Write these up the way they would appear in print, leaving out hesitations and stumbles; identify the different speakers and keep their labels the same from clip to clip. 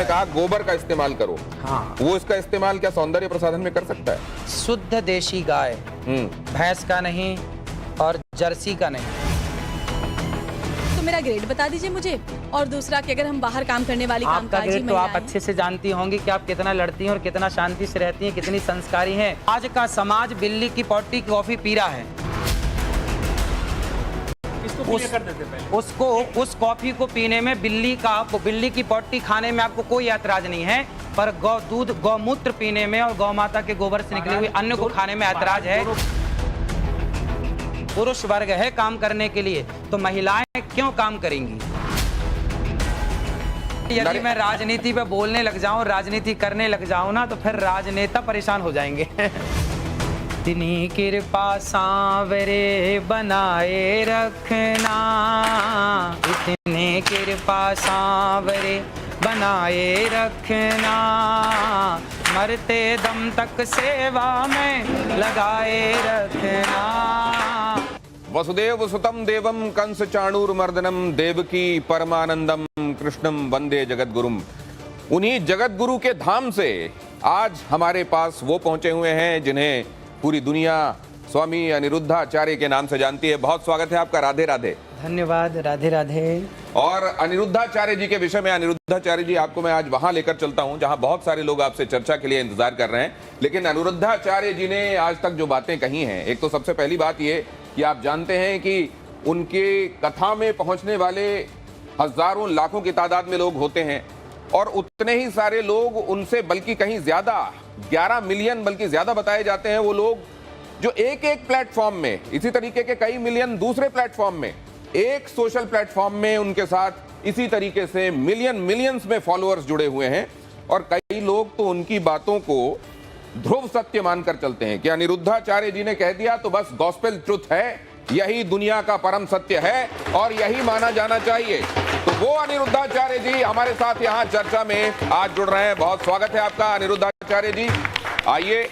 Speaker 1: आपने कहा गोबर का इस्तेमाल करो।
Speaker 2: हाँ,
Speaker 1: वो इसका इस्तेमाल क्या सौंदर्य प्रसाधन में कर सकता है?
Speaker 2: शुद्ध देशी गाय, भैंस का नहीं और जर्सी का नहीं।
Speaker 3: तो मेरा ग्रेड बता दीजिए मुझे, और दूसरा कि अगर हम बाहर काम करने वाली
Speaker 2: आपका
Speaker 3: कामकाजी
Speaker 2: ग्रेड तो आप
Speaker 3: महिलाएं
Speaker 2: अच्छे से जानती होंगी कि आप कितना लड़ती हैं और कितना शांति से रहती हैं, कितनी संस्कारी हैं। आज का समाज बिल्ली की पॉटी कॉफी पी रहा है। उसको उस कॉफी को पीने में बिल्ली की पॉटी खाने में आपको कोई ऐतराज नहीं है, पर गौ दूध गौमूत्र पीने में और गौ माता के गोबर से निकले हुए अन्न को खाने में ऐतराज है। पुरुष वर्ग है काम करने के लिए, तो महिलाएं क्यों काम करेंगी? यदि मैं राजनीति पे बोलने लग जाऊं, राजनीति करने लग जाऊं ना, तो फिर राजनेता परेशान हो जाएंगे। इतनी कृपा सांवरे बनाए रखना, इतनी कृपा सांवरे बनाए रखना, मरते दम तक सेवा में लगाए रखना।
Speaker 1: वसुदेव सुतम देवम कंस चाणूरमर्दनम देवकी परमानंदम कृष्णम वंदे जगतगुरुम। उन्हीं जगतगुरु के धाम से आज हमारे पास वो पहुंचे हुए हैं जिन्हें पूरी दुनिया स्वामी अनिरुद्धाचार्य के नाम से जानती है। बहुत स्वागत है आपका। राधे राधे।
Speaker 2: धन्यवाद। राधे राधे।
Speaker 1: और अनिरुद्धाचार्य जी के विषय में, अनिरुद्धाचार्य जी आपको मैं आज वहां लेकर चलता हूं जहां बहुत सारे लोग आपसे चर्चा के लिए इंतजार कर रहे हैं। लेकिन अनिरुद्धाचार्य जी ने आज तक जो बातें कही हैं, एक तो सबसे पहली बात ये कि आप जानते हैं कि उनके कथा में पहुंचने वाले हजारों लाखों की तादाद में लोग होते हैं, और उतने ही सारे लोग उनसे बल्कि कहीं ज्यादा 11 मिलियन बल्कि ज्यादा बताए जाते हैं वो लोग जो एक एक प्लेटफॉर्म में, इसी तरीके के कई मिलियन दूसरे प्लेटफॉर्म में, एक सोशल प्लेटफॉर्म में उनके साथ इसी तरीके से मिलियंस में फॉलोअर्स जुड़े हुए हैं। और कई लोग तो उनकी बातों को ध्रुव सत्य मानकर चलते हैं कि अनिरुद्धाचार्य जी ने कह दिया तो बस गॉस्पेल ट्रुथ है, यही दुनिया का परम सत्य है और यही माना जाना चाहिए। तो वो अनिरुद्धाचार्य जी हमारे साथ यहाँ चर्चा में आज जुड़ रहे हैं। बहुत स्वागत है आपका अनिरुद्धाचार्य जी। आइए,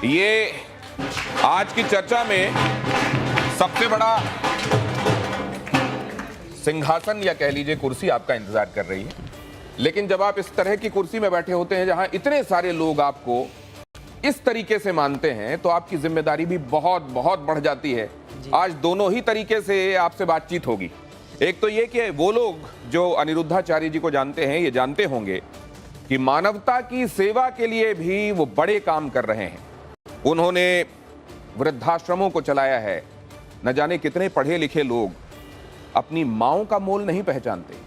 Speaker 1: ये आज की चर्चा में सबसे बड़ा सिंहासन या कह लीजिए कुर्सी आपका इंतजार कर रही है। लेकिन जब आप इस तरह की कुर्सी में बैठे होते हैं जहां इतने सारे लोग आपको इस तरीके से मानते हैं, तो आपकी जिम्मेदारी भी बहुत बहुत बढ़ जाती है। आज दोनों ही तरीके से आपसे बातचीत होगी। एक तो ये कि वो लोग जो अनिरुद्धाचार्य जी को जानते हैं, ये जानते होंगे कि मानवता की सेवा के लिए भी वो बड़े काम कर रहे हैं। उन्होंने वृद्धाश्रमों को चलाया है। न जाने कितने पढ़े लिखे लोग अपनी माओं का मोल नहीं पहचानते।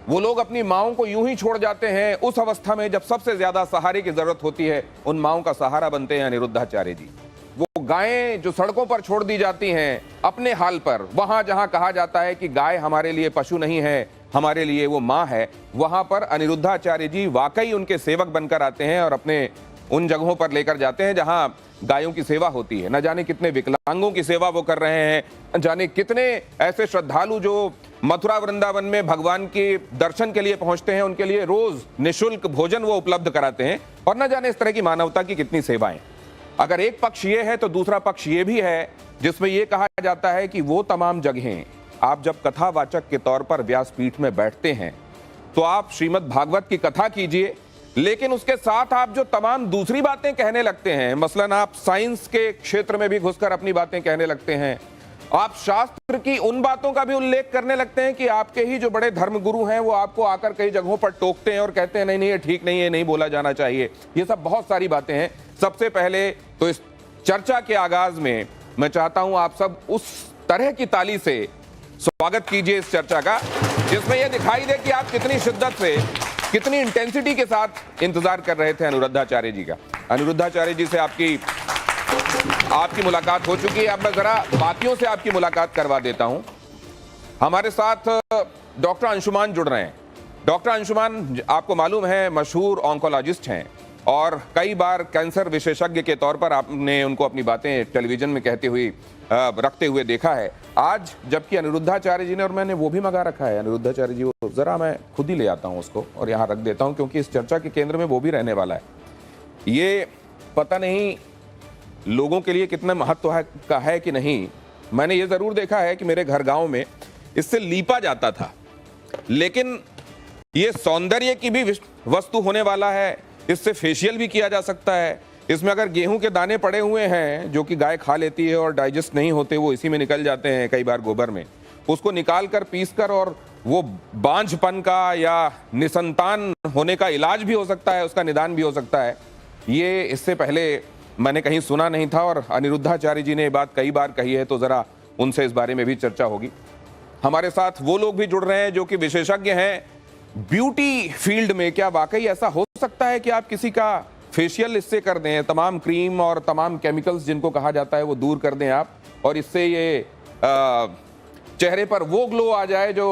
Speaker 1: वो लोग अपनी माओं को यूं ही छोड़ जाते हैं उस अवस्था में जब सबसे ज्यादा सहारे की जरूरत होती है। उन माओं का सहारा बनते हैं अनिरुद्धाचार्य जी। वो गायें जो सड़कों पर छोड़ दी जाती हैं अपने हाल पर, वहां जहां कहा जाता है कि गाय हमारे लिए पशु नहीं है, हमारे लिए वो माँ है, वहां पर अनिरुद्धाचार्य जी वाकई उनके सेवक बनकर आते हैं और अपने उन जगहों पर लेकर जाते हैं जहां गायों की सेवा होती है। न जाने कितने विकलांगों की सेवा वो कर रहे हैं, न जाने कितने ऐसे श्रद्धालु जो मथुरा वृंदावन में भगवान के दर्शन के लिए पहुंचते हैं, उनके लिए रोज निःशुल्क भोजन वो उपलब्ध कराते हैं। और न जाने इस तरह की मानवता की कितनी सेवाएं। अगर एक पक्ष ये है तो दूसरा पक्ष ये भी है जिसमें यह कहा जाता है कि वो तमाम जगहें, आप जब कथावाचक के तौर पर व्यासपीठ में बैठते हैं तो आप श्रीमद् भागवत की कथा कीजिए, लेकिन उसके साथ आप जो तमाम दूसरी बातें कहने लगते हैं, मसलन आप साइंस के क्षेत्र में भी घुसकर अपनी बातें कहने लगते हैं, आप शास्त्र की उन बातों का भी उल्लेख करने लगते हैं कि आपके ही जो बड़े धर्मगुरु हैं वो आपको आकर कई जगहों पर टोकते हैं और कहते हैं नहीं नहीं ये ठीक नहीं है, नहीं बोला जाना चाहिए। ये सब बहुत सारी बातें हैं। सबसे पहले तो इस चर्चा के आगाज में मैं चाहता हूं आप सब उस तरह की ताली से स्वागत कीजिए इस चर्चा का जिसमें यह दिखाई दे कि आप कितनी शिद्दत से, कितनी इंटेंसिटी के साथ इंतजार कर रहे थे अनिरुद्धाचार्य जी का। अनिरुद्धाचार्य जी से आपकी मुलाकात हो चुकी है। अब मैं जरा बातियों से आपकी मुलाकात करवा देता हूं। हमारे साथ डॉक्टर अंशुमान जुड़ रहे हैं। डॉक्टर अंशुमान, आपको मालूम है, मशहूर ऑन्कोलॉजिस्ट हैं और कई बार कैंसर विशेषज्ञ के तौर पर आपने उनको अपनी बातें टेलीविजन में कहते हुए रखते हुए देखा है। आज जबकि अनिरुद्धाचार्य जी ने, और मैंने वो भी मंगा रखा है अनिरुद्धाचार्य जी, वो जरा मैं खुद ही ले आता हूं उसको और यहाँ रख देता हूं क्योंकि इस चर्चा के केंद्र में वो भी रहने वाला है। ये पता नहीं लोगों के लिए कितना महत्व का है कि नहीं। मैंने ये जरूर देखा है कि मेरे घर गांव में इससे लीपा जाता था, लेकिन ये सौंदर्य की भी वस्तु होने वाला है, इससे फेशियल भी किया जा सकता है। इसमें अगर गेहूं के दाने पड़े हुए हैं जो कि गाय खा लेती है और डाइजेस्ट नहीं होते, वो इसी में निकल जाते हैं कई बार गोबर में, उसको निकाल कर पीस कर और वो बांझपन का या निसंतान होने का इलाज भी हो सकता है, उसका निदान भी हो सकता है। ये इससे पहले मैंने कहीं सुना नहीं था और अनिरुद्धाचार्य जी ने ये बात कई बार कही है, तो जरा उनसे इस बारे में भी चर्चा होगी। हमारे साथ वो लोग भी जुड़ रहे हैं जो कि विशेषज्ञ हैं ब्यूटी फील्ड में। क्या वाकई ऐसा हो सकता है कि आप किसी का फेशियल इससे कर दें, तमाम क्रीम और तमाम केमिकल्स जिनको कहा जाता है वो दूर कर दें आप, और इससे ये चेहरे पर वो ग्लो आ जाए जो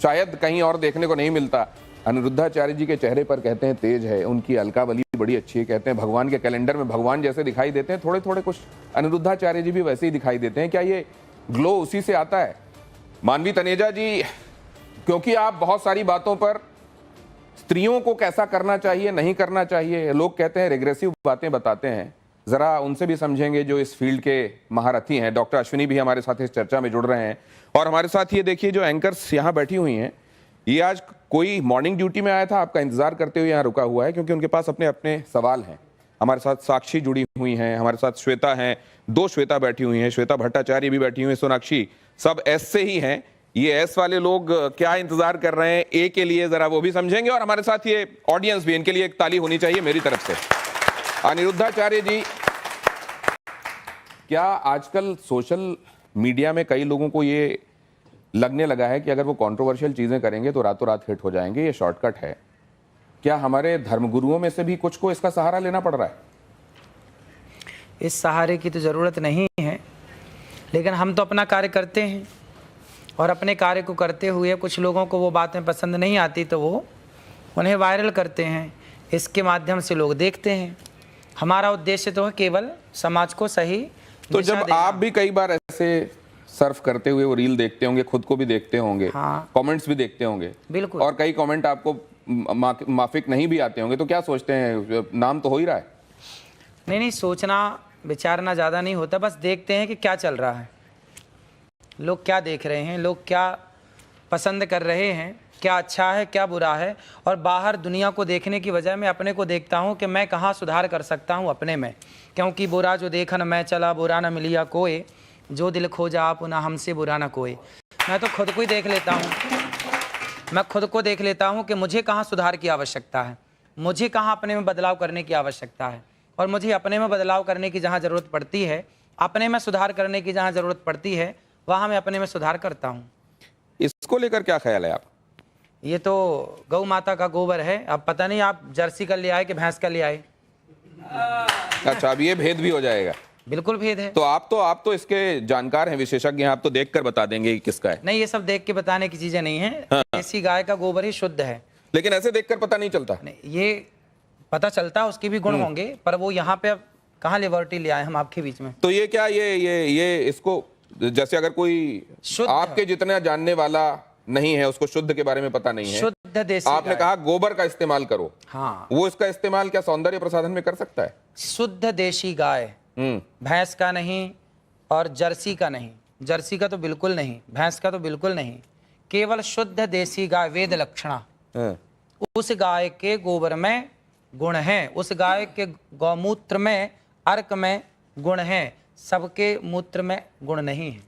Speaker 1: शायद कहीं और देखने को नहीं मिलता। अनिरुद्धाचार्य जी के चेहरे पर कहते हैं तेज है, उनकी अलकावली बड़ी अच्छी है, कहते हैं भगवान के कैलेंडर में भगवान जैसे दिखाई देते हैं, थोड़े थोड़े कुछ अनिरुद्धाचार्य जी भी वैसे ही दिखाई देते हैं। क्या ये ग्लो उसी से आता है? मानवी तनेजा जी, क्योंकि आप बहुत सारी बातों पर स्त्रियों को कैसा करना चाहिए नहीं करना चाहिए, लोग कहते हैं रिग्रेसिव बातें बताते हैं, जरा उनसे भी समझेंगे जो इस फील्ड के महारथी हैं। डॉक्टर अश्विनी भी हमारे साथ इस चर्चा में जुड़ रहे हैं। और हमारे साथ ये देखिए जो एंकर्स यहाँ बैठी हुई हैं, ये आज कोई मॉर्निंग ड्यूटी में आया था, आपका इंतजार करते हुए यहाँ रुका हुआ है क्योंकि उनके पास अपने अपने सवाल हैं। हमारे साथ साक्षी जुड़ी हुई हैं, हमारे साथ श्वेता हैं, 2 श्वेता बैठी हुई हैं, श्वेता भट्टाचार्य भी बैठी हुई हैं, सोनाक्षी, सब एस से ही हैं। ये एस वाले लोग क्या इंतजार कर रहे हैं ए के लिए, जरा वो भी समझेंगे। और हमारे साथ ये ऑडियंस भी, इनके लिए एक ताली होनी चाहिए मेरी तरफ से। अनिरुद्धाचार्य जी, क्या आजकल सोशल मीडिया में कई लोगों को ये लगने लगा है कि अगर वो कंट्रोवर्शियल चीजें करेंगे तो रातों रात हिट हो जाएंगे, ये शॉर्टकट है? क्या हमारे धर्मगुरुओं में से भी कुछ को इसका सहारा लेना पड़ रहा है?
Speaker 2: इस सहारे की तो ज़रूरत नहीं है, लेकिन हम तो अपना कार्य करते हैं और अपने कार्य को करते हुए कुछ लोगों को वो बातें पसंद नहीं आती तो वो उन्हें वायरल करते हैं, इसके माध्यम से लोग देखते हैं। हमारा उद्देश्य तो है केवल समाज को सही
Speaker 1: तो जब आप भी कई बार ऐसे सर्फ करते हुए वो रील देखते होंगे, खुद को भी देखते होंगे,
Speaker 2: हाँ,
Speaker 1: कमेंट्स भी देखते होंगे,
Speaker 2: बिल्कुल,
Speaker 1: और कई कमेंट आपको माफिक नहीं भी आते होंगे, तो क्या सोचते हैं, नाम तो हो ही रहा है?
Speaker 2: नहीं, सोचना विचारना ज़्यादा नहीं होता, बस देखते हैं कि क्या चल रहा है, लोग क्या देख रहे हैं, लोग क्या पसंद कर रहे हैं, क्या अच्छा है क्या बुरा है। और बाहर दुनिया को देखने की बजाय मैं अपने को देखता हूँ कि मैं कहाँ सुधार कर सकता हूँ अपने में, क्योंकि बुरा जो देखा न मैं चला, बुरा न मिलिया कोई, जो दिल खोजा आप ना हमसे बुरा ना कोई। मैं तो खुद को ही देख लेता हूँ, मैं खुद को देख लेता हूँ कि मुझे कहाँ सुधार की आवश्यकता है, मुझे कहाँ अपने में बदलाव करने की आवश्यकता है, और मुझे अपने में बदलाव करने की जहाँ ज़रूरत पड़ती है, अपने में सुधार करने की जहाँ ज़रूरत पड़ती है, वहाँ मैं अपने में सुधार करता हूँ।
Speaker 1: इसको लेकर क्या ख्याल है आप?
Speaker 2: ये तो गौ माता का गोबर है, अब पता नहीं आप जर्सी का ले आए कि भैंस का ले आए।
Speaker 1: अच्छा, अब ये भेद भी हो जाएगा?
Speaker 2: बिल्कुल भेद है।
Speaker 1: तो आप तो इसके जानकार हैं, विशेषज्ञ हैं, आप तो देखकर बता देंगे कि किसका है।
Speaker 2: नहीं, ये सब देख के बताने की चीजें नहीं है।
Speaker 1: हाँ।
Speaker 2: देसी गाय का गोबर ही शुद्ध है।
Speaker 1: लेकिन ऐसे देखकर पता नहीं चलता?
Speaker 2: नहीं, ये पता चलता, उसके भी गुण होंगे, पर वो यहाँ पे अब कहाँ लिबर्टी ले आए हम आपके बीच में।
Speaker 1: तो ये क्या ये इसको, जैसे अगर कोई आपके जितना जानने वाला नहीं है, उसको शुद्ध के बारे में पता नहीं है,
Speaker 2: शुद्ध देसी
Speaker 1: आपने कहा गोबर का इस्तेमाल करो,
Speaker 2: हाँ,
Speaker 1: वो इसका इस्तेमाल क्या सौंदर्य प्रसाधन में कर सकता है?
Speaker 2: शुद्ध देशी गाय, भैंस का नहीं और जर्सी का नहीं, जर्सी का तो बिल्कुल नहीं, भैंस का तो बिल्कुल नहीं, केवल शुद्ध देसी गाय, वेद लक्षणा। उस गाय के गोबर में गुण हैं, उस गाय के गौमूत्र में, अर्क में गुण हैं, सबके मूत्र में गुण नहीं है।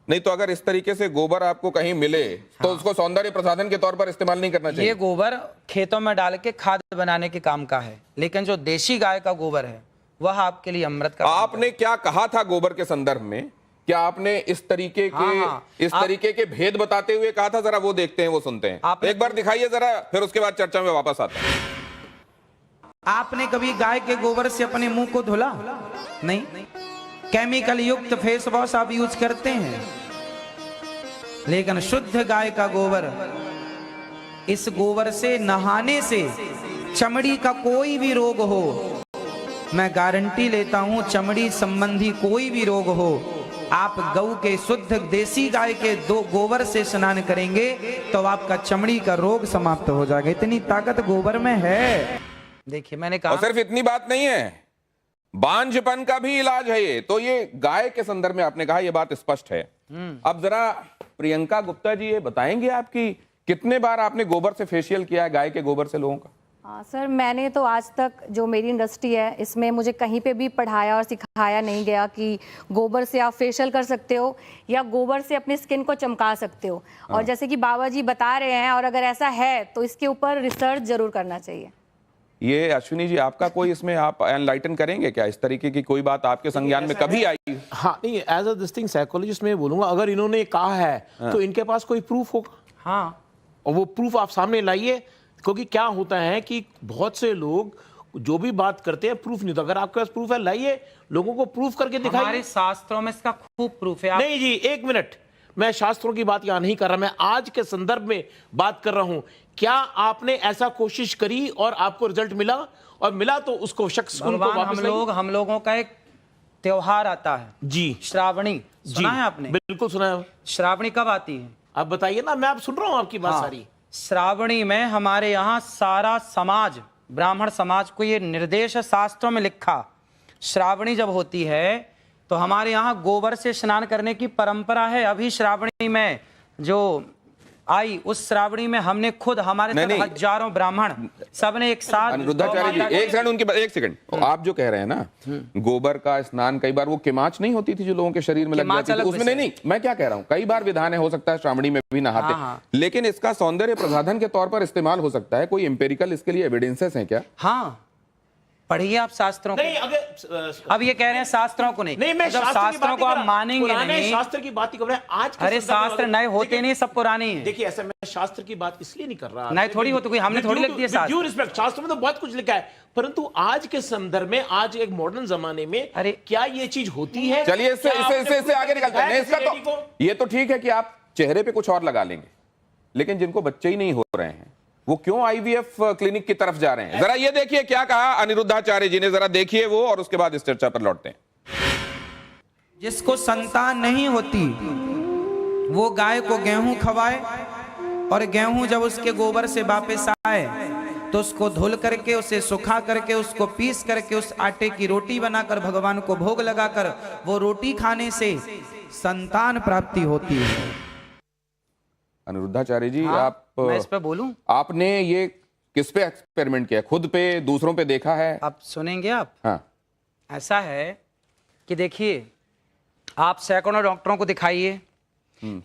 Speaker 1: नहीं तो अगर इस तरीके से गोबर आपको कहीं मिले तो उसको सौंदर्य प्रसाधन के तौर पर इस्तेमाल नहीं करना चाहिए?
Speaker 2: ये गोबर खेतों में डाल के खाद बनाने के काम का है, लेकिन जो देशी गाय का गोबर है वह आपके लिए अमृत का।
Speaker 1: आपने क्या कहा था गोबर के संदर्भ में? क्या आपने इस तरीके के तरीके के भेद बताते हुए कहा था? जरा वो देखते हैं, वो सुनते हैं, एक बार दिखाइए जरा, फिर उसके बाद चर्चा में वापस आता है।
Speaker 2: आपने कभी गाय के गोबर से अपने मुंह को धुला? नहीं। केमिकल युक्त फेस वॉश आप यूज करते हैं, लेकिन शुद्ध गाय का गोबर, इस गोबर से नहाने से चमड़ी का कोई भी रोग हो, मैं गारंटी लेता हूं, चमड़ी संबंधी कोई भी रोग हो, आप गऊ के शुद्ध देसी गाय के गोबर से स्नान करेंगे तो आपका चमड़ी का रोग समाप्त हो जाएगा। इतनी ताकत गोबर में है। देखिए, मैंने कहा,
Speaker 1: और सिर्फ इतनी बात नहीं है, बांझपन का भी इलाज है ये। तो ये गाय के संदर्भ में आपने कहा, ये बात स्पष्ट है। अब जरा प्रियंका गुप्ता जी ये बताएंगे आपकी कितने बार आपने गोबर से फेशियल किया है, गाय के गोबर से लोगों का?
Speaker 4: हाँ सर, मैंने तो आज तक जो मेरी इंडस्ट्री है इसमें मुझे कहीं पे भी पढ़ाया और सिखाया नहीं गया कि गोबर से आप फेशियल कर सकते हो या गोबर से अपनी स्किन को चमका सकते हो। और जैसे कि बाबा जी बता रहे हैं, और अगर ऐसा है तो इसके ऊपर रिसर्च जरूर करना चाहिए।
Speaker 1: ये अश्विनी जी, आपका कोई इसमें आप एनलाइटन करेंगे क्या? इस तरीके की कोई बात आपके संज्ञान में कभी आई?
Speaker 5: हाँ नहीं, as a this thing psychologist मैं बोलूंगा, अगर इन्होंने कहा है तो इनके पास कोई प्रूफ होगा।
Speaker 2: हाँ,
Speaker 5: और वो प्रूफ आप सामने लाइए, क्योंकि क्या होता है कि बहुत से लोग जो भी बात करते हैं प्रूफ नहीं होता। अगर आपके पास प्रूफ है लाइए, लोगों को प्रूफ करके
Speaker 2: हमारे
Speaker 5: दिखाइए।
Speaker 2: शास्त्रों में इसका खूब प्रूफ है। आप
Speaker 5: नहीं जी, एक मिनट, मैं शास्त्रों की बात यहाँ नहीं कर रहा, मैं आज के संदर्भ में बात कर रहा हूं। क्या आपने ऐसा कोशिश करी और आपको रिजल्ट मिला? और मिला तो उसको शख्स उनको
Speaker 2: भगवान,
Speaker 5: वापस लाइए।
Speaker 2: हम लोगों का एक त्योहार आता है
Speaker 5: जी,
Speaker 2: श्रावणी, सुना है आपने?
Speaker 5: बिल्कुल सुना है।
Speaker 2: श्रावणी कब आती है?
Speaker 5: आप बताइए ना, मैं आप सुन रहा हूँ आपकी बात सारी।
Speaker 2: श्रावणी में हमारे यहाँ सारा समाज, ब्राह्मण समाज को ये निर्देश है, शास्त्रों में लिखा, श्रावणी जब होती है तो हमारे यहाँ गोबर से स्नान करने की परंपरा है। अभी श्रावणी में जो आई, उस श्रावणी में हमने खुद, हमारे साथ हजारों ब्राह्मण सबने एक साथ।
Speaker 1: अनिरुद्धाचार्य जी, एक सेकंड उनकी एक सेकंड, आप जो कह रहे हैं ना गोबर का स्नान, कई बार वो किमाच नहीं होती थी जो लोगों के शरीर में लग जाती थी, उसमें नहीं, मैं क्या कह रहा हूँ, कई बार विधान है, हो सकता है श्रावणी में भी नहाते, लेकिन इसका सौंदर्य प्रसाधन के तौर पर इस्तेमाल हो सकता है। कोई एम्पेरिकल इसके लिए एविडेंसेस हैं क्या?
Speaker 2: हाँ, पढ़िए आप शास्त्रों को।
Speaker 5: नहीं, अगर
Speaker 2: अब ये कह रहे हैं शास्त्रों को नहीं,
Speaker 5: नहीं, मैं
Speaker 2: जब शास्त्रों को आप मानेंगे नहीं।
Speaker 5: शास्त्र की बात ही कर रहे हैं आज के
Speaker 2: अरे
Speaker 5: संदर्भ में।
Speaker 2: शास्त्र नए होते नहीं, सब पुराने हैं।
Speaker 5: देखिए, ऐसा मैं शास्त्र की बात इसलिए नहीं कर रहा,
Speaker 2: नए थोड़ी होते, कोई हमने थोड़ी लिख दिया शास्त्र।
Speaker 5: रिस्पेक्ट, शास्त्र में तो बहुत कुछ लिखा है, परंतु आज के संदर्भ में, आज एक मॉडर्न जमाने में,
Speaker 2: अरे
Speaker 5: क्या ये चीज होती है?
Speaker 1: चलिए इससे आगे निकलते हैं। इसका तो ये तो ठीक है कि आप चेहरे पे कुछ और लगा लेंगे, लेकिन जिनको बच्चे ही नहीं हो रहे हैं वो क्यों आईवीएफ क्लिनिक की तरफ जा रहे हैं? जरा ये देखिए क्या कहा अनिरुद्धाचार्य जी ने, जरा देखिए वो, और उसके बाद इस चर्चा पर लौटते हैं।
Speaker 6: जिसको संतान नहीं होती वो गाय को गेहूं खवाए, और गेहूं जब उसके गोबर से वापस आए तो उसको धुल करके, उसे सुखा करके, उसको पीस करके उस आटे की रोटी बनाकर भगवान को भोग लगाकर वो रोटी खाने से संतान प्राप्ति होती है।
Speaker 1: अनिरुद्धाचार्य जी,
Speaker 2: हाँ,
Speaker 1: आप
Speaker 2: मैं इस पे बोलूं?
Speaker 1: आपने ये किस पे एक्सपेरिमेंट किया? खुद पे, दूसरों पे देखा है?
Speaker 2: आप सुनेंगे आप?
Speaker 1: हाँ,
Speaker 2: ऐसा है कि देखिए, आप सैकड़ों डॉक्टरों को दिखाइए,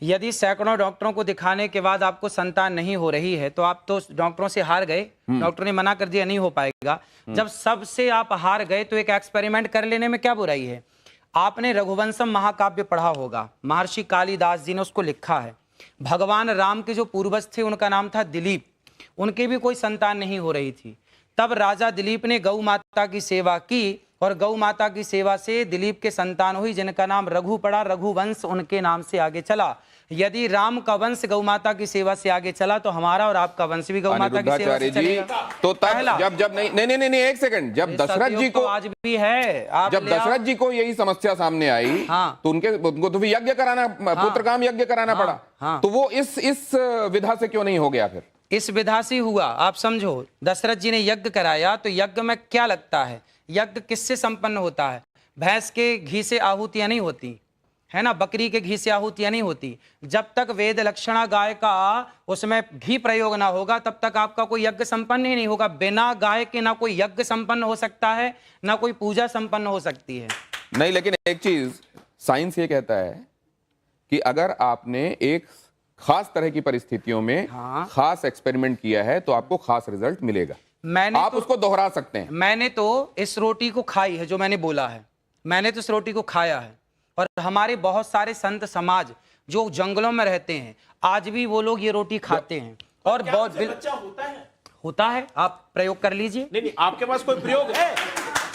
Speaker 2: यदि सैकड़ों डॉक्टरों को दिखाने के बाद आपको संतान नहीं हो रही है तो आप तो डॉक्टरों से हार गए, डॉक्टर ने मना कर दिया नहीं हो पाएगा। जब सबसे आप हार गए तो एक एक्सपेरिमेंट कर लेने में क्या बुराई है? आपने रघुवंशम महाकाव्य पढ़ा होगा, महर्षि कालिदास जी ने उसको लिखा है। भगवान राम के जो पूर्वज थे उनका नाम था दिलीप, उनके भी कोई संतान नहीं हो रही थी। तब राजा दिलीप ने गौ माता की सेवा की और गौ माता की सेवा से दिलीप के संतान हुई, जिनका नाम रघु पड़ा, रघुवंश उनके नाम से आगे चला। यदि राम का वंश गौ माता की सेवा से आगे चला तो हमारा और आपका वंश भी गौ माता की सेवा से चलेगा।
Speaker 1: तो तब जब नहीं, एक सेकंड, जब दशरथ जी को,
Speaker 2: आज भी है, आप
Speaker 1: जब दशरथ जी को यही समस्या सामने आई,
Speaker 2: हाँ,
Speaker 1: तो उनको तो भी यज्ञ कराना, पुत्र काम यज्ञ कराना पड़ा,
Speaker 2: हाँ,
Speaker 1: तो वो इस विधा से क्यों नहीं हो गया? फिर
Speaker 2: इस विधा से हुआ। आप समझो, दशरथ जी ने यज्ञ कराया तो यज्ञ में क्या लगता है? यज्ञ किससे संपन्न होता है? भैंस के घी से आहुतियां नहीं होती है ना, बकरी के घी से आहुतियां नहीं होती। जब तक वेद लक्षणा गाय का उसमें घी प्रयोग ना होगा तब तक आपका कोई यज्ञ संपन्न ही नहीं होगा। बिना गाय के ना कोई यज्ञ संपन्न हो सकता है, ना कोई पूजा संपन्न हो सकती है।
Speaker 1: नहीं, लेकिन एक चीज साइंस ये कहता है कि अगर आपने एक खास तरह की परिस्थितियों में खास एक्सपेरिमेंट किया है तो आपको खास रिजल्ट मिलेगा। आप उसको दोहरा सकते हैं।
Speaker 2: मैंने तो इस रोटी को खाई है, जो मैंने बोला है, मैंने तो इस रोटी को खाया है। और हमारे बहुत सारे संत समाज जो जंगलों में रहते हैं आज भी वो लोग ये रोटी खाते हैं। और बहुत
Speaker 5: बच्चा
Speaker 2: होता है, आप प्रयोग कर लीजिए।
Speaker 5: नहीं, आपके पास कोई प्रयोग है?